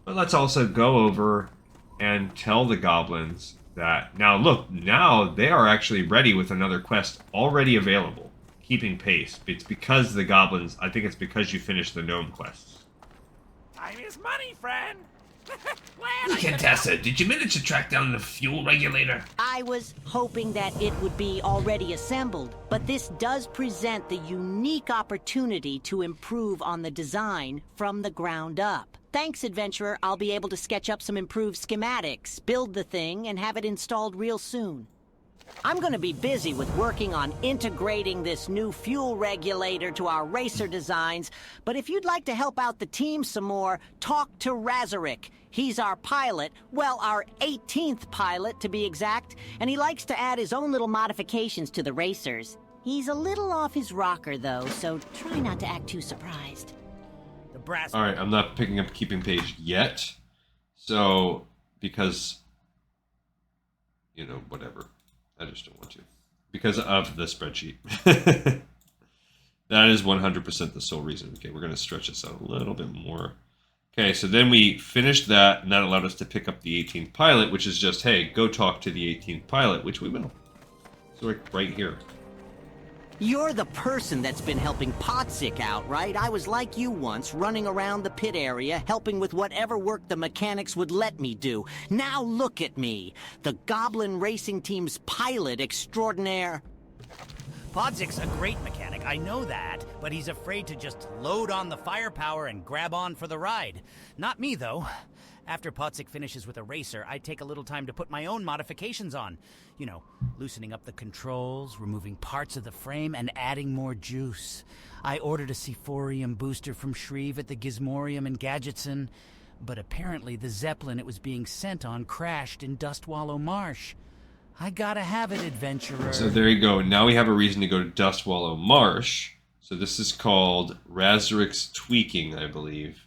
But let's also go over and tell the goblins that, now look, now they are actually ready with another quest already available, keeping pace. It's because the goblins, I think it's because you finished the gnome quests. Time is money, friend. Contessa, did you manage to track down the fuel regulator? I was hoping that it would be already assembled, but this does present the unique opportunity to improve on the design from the ground up. Thanks, Adventurer. I'll be able to sketch up some improved schematics, build the thing, and have it installed real soon. I'm going to be busy with working on integrating this new fuel regulator to our racer designs, but if you'd like to help out the team some more, talk to Razoric. He's our pilot, well, our 18th pilot to be exact, and he likes to add his own little modifications to the racers. He's a little off his rocker, though, so try not to act too surprised. The brass. All right, I'm not picking up keeping page yet, so because whatever. I just don't want to. Because of the spreadsheet. That is 100% the sole reason. Okay, we're going to stretch this out a little bit more. Okay, so then we finished that, and that allowed us to pick up the 18th pilot, which is just, hey, go talk to the 18th pilot, which we will. So right here. You're the person that's been helping Potzik out, right? I was like you once, running around the pit area, helping with whatever work the mechanics would let me do. Now look at me, the Goblin Racing Team's pilot extraordinaire. Podzik's a great mechanic, I know that, but he's afraid to just load on the firepower and grab on for the ride. Not me, though. After Potzik finishes with a racer, I take a little time to put my own modifications on. You know, loosening up the controls, removing parts of the frame, and adding more juice. I ordered a Sephorium booster from Shreve at the Gizmorium in Gadgetson, but apparently the Zeppelin it was being sent on crashed in Dustwallow Marsh. I gotta have it, Adventurer. So there you go. Now we have a reason to go to Dustwallow Marsh. So this is called Razoric's Tweaking, I believe.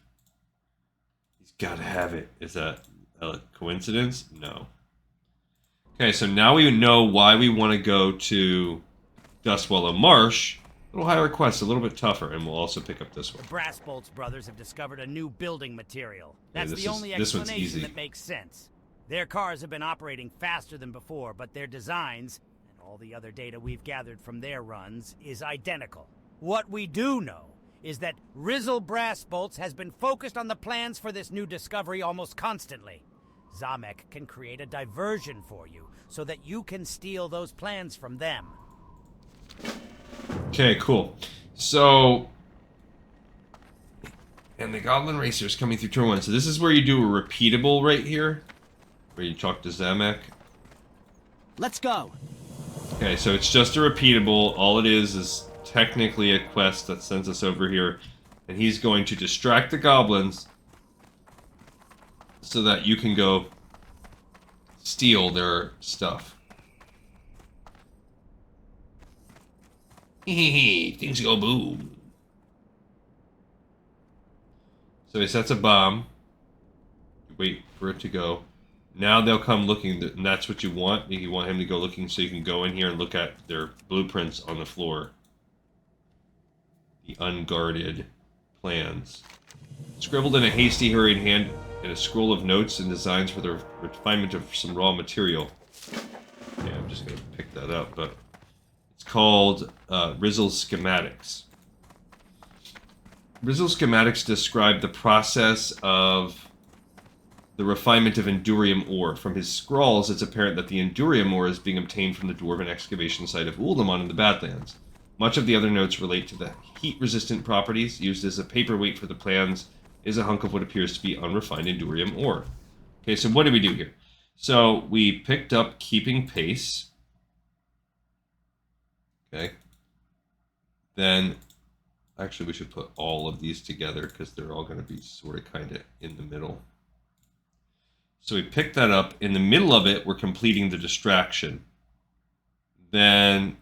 He's gotta have it. Is that a coincidence? No. Okay, so now we know why we want to go to Dustwallow Marsh. A little higher quest, a little bit tougher, and we'll also pick up this one. Brass Bolts brothers have discovered a new building material. Yeah, That's the only explanation that makes sense. Their cars have been operating faster than before, but their designs, and all the other data we've gathered from their runs, is identical. What we do know is that Rizzle Brass Bolts has been focused on the plans for this new discovery almost constantly. Zamek can create a diversion for you, so that you can steal those plans from them. Okay, cool. So, and the Goblin Racer's coming through turn 1. So this is where you do a repeatable right here, where you talk to Zamek. Let's go. Okay, so it's just a repeatable. All it is technically a quest that sends us over here, and he's going to distract the goblins so that you can go steal their stuff. Things go boom. So he sets a bomb. You wait for it to go. Now they'll come looking, and that's what you want. You want him to go looking so you can go in here and look at their blueprints on the floor. The unguarded plans. Scribbled in a hasty, hurried hand in a scroll of notes and designs for the refinement of some raw material. Yeah, I'm just going to pick that up, but it's called Rizzle Schematics. Rizzle Schematics describe the process of the refinement of Indurium Ore. From his scrawls, it's apparent that the Indurium Ore is being obtained from the dwarven excavation site of Uldamon in the Badlands. Much of the other notes relate to the heat-resistant properties. Used as a paperweight for the plans is a hunk of what appears to be unrefined Indurium Ore. Okay, so what do we do here? So we picked up Keeping Pace. Okay. Then, actually we should put all of these together because they're all going to be sort of kind of in the middle. So we picked that up. In the middle of it, we're completing the distraction. Then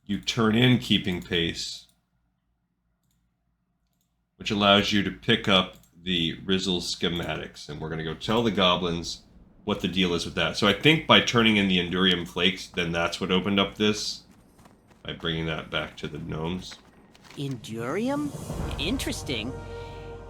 you turn in Keeping Pace, which allows you to pick up the Rizzle Schematics. And we're going to go tell the goblins what the deal is with that. So I think by turning in the Indurium Flakes, then that's what opened up this, by bringing that back to the gnomes. Indurium? Interesting.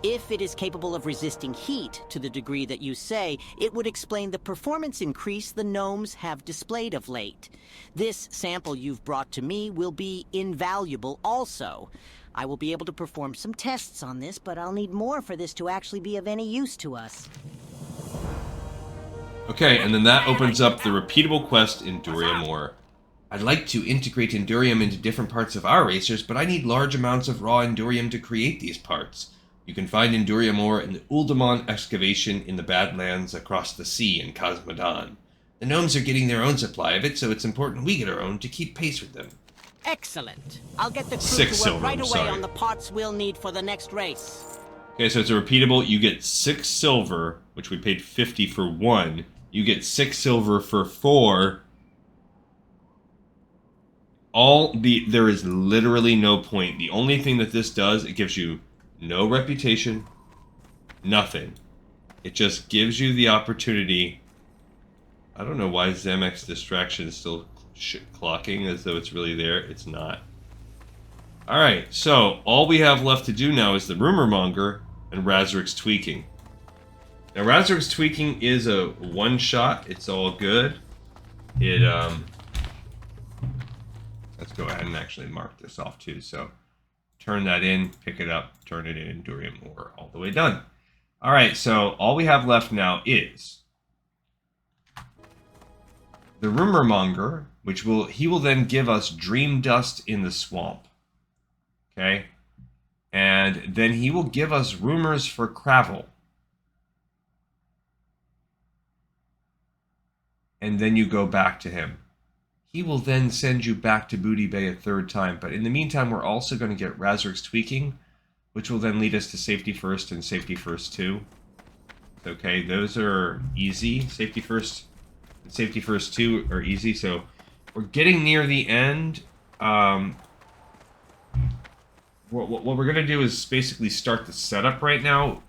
If it is capable of resisting heat to the degree that you say, it would explain the performance increase the gnomes have displayed of late. This sample you've brought to me will be invaluable also. I will be able to perform some tests on this, but I'll need more for this to actually be of any use to us. Okay, and then that opens up the repeatable quest Indurium Ore. I'd like to integrate Indurium into different parts of our racers, but I need large amounts of raw Indurium to create these parts. You can find Indurium Ore in the Uldamon excavation in the Badlands across the sea in Cosmodan. The gnomes are getting their own supply of it, so it's important we get our own to keep pace with them. Excellent. I'll get the crew 6 to work silver, right I'm away sorry. on the parts we'll need for the next race. Okay, so it's a repeatable. You get 6 silver, which we paid 50 for 1. You get 6 silver for 4. There is literally no point. The only thing that this does, it gives you no reputation, nothing. It just gives you the opportunity. I don't know why Zamek's distraction is still clocking as though it's really there. It's not. Alright, so all we have left to do now is the Rumor Monger and Razorik's Tweaking. Now Razorik's Tweaking is a one-shot. It's all good. Let's go ahead and actually mark this off too. So turn that in, pick it up, turn it in, Indurium Ore, all the way done. All right, so all we have left now is the Rumor Monger, which he will then give us Dream Dust in the Swamp. Okay? And then he will give us Rumors for Kravel. And then you go back to him. He will then send you back to Booty Bay a 3rd time, but in the meantime, we're also going to get Razorik's Tweaking, which will then lead us to Safety First and Safety First 2. Okay, those are easy. Safety First and Safety First 2 are easy, so we're getting near the end. What we're going to do is basically start the setup right now.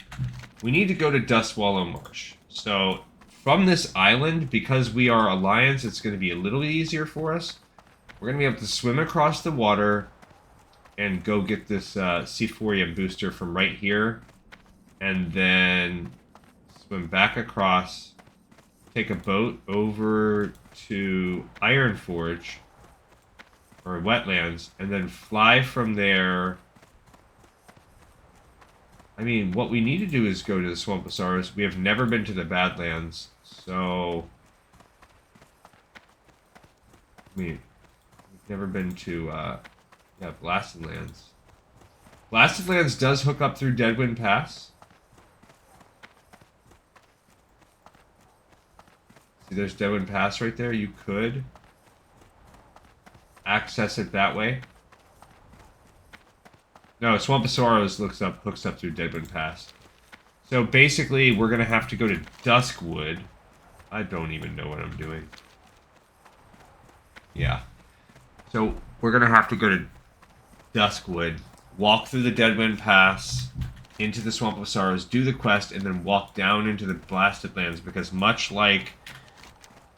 We need to go to Dustwallow Marsh. So from this island, because we are Alliance, it's going to be a little easier for us. We're going to be able to swim across the water and go get this C4 booster from right here. And then swim back across, take a boat over to Ironforge, or Wetlands, and then fly from there. I mean, what we need to do is go to the Swamposaurus. We have never been to the Badlands, so I mean, we've never been to Blasted Lands. Blasted Lands does hook up through Deadwind Pass. See, there's Deadwind Pass right there. You could access it that way. No, Swamposaurus hooks up through Deadwind Pass. So basically, we're gonna have to go to Duskwood. I don't even know what I'm doing. Yeah. So we're gonna have to go to Duskwood, walk through the Deadwind Pass, into the Swamposaurus, do the quest, and then walk down into the Blasted Lands, because much like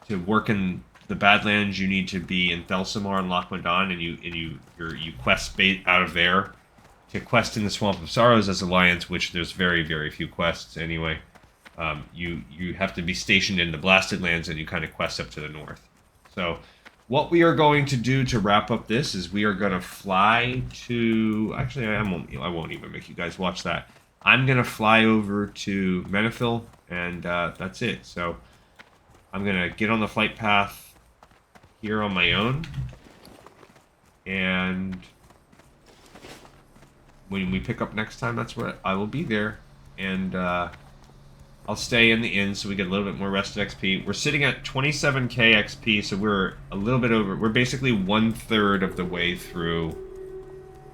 to work in the Badlands, you need to be in Thelsamar and Lochmadon, and you quest out of there. To quest in the Swamp of Sorrows as Alliance, which there's very, very few quests anyway. You have to be stationed in the Blasted Lands, and you kind of quest up to the north. So what we are going to do to wrap up this is we are going to fly to... Actually, I won't even make you guys watch that. I'm going to fly over to Menethil, and that's it. So I'm going to get on the flight path here on my own, and when we pick up next time, that's where I will be there, and I'll stay in the inn so we get a little bit more rested XP. We're sitting at 27k XP, so we're a little bit over. We're basically 1/3 of the way through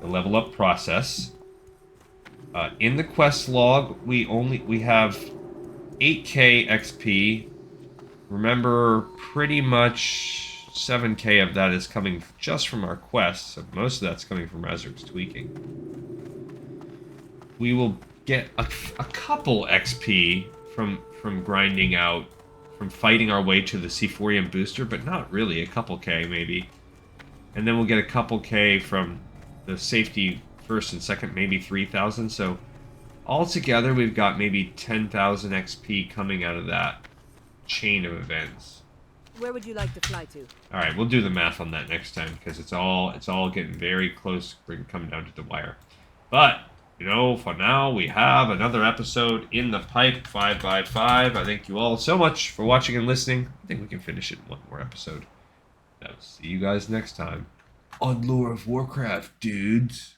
the level up process. In the quest log, we have 8k XP. Remember, pretty much 7k of that is coming just from our quests, so most of that's coming from Razorik's Tweaking. We will get a couple XP from grinding out, from fighting our way to the C4 booster, but not really, a couple K maybe. And then we'll get a couple K from the Safety First and Second, maybe 3,000, so altogether, we've got maybe 10,000 XP coming out of that chain of events. Where would you like to fly to? All right, we'll do the math on that next time because it's all getting very close. We're coming down to the wire. But you know, for now, we have another episode in the pipe, 5x5. I thank you all so much for watching and listening. I think we can finish it in one more episode. I'll see you guys next time on Lore of Warcraft, dudes.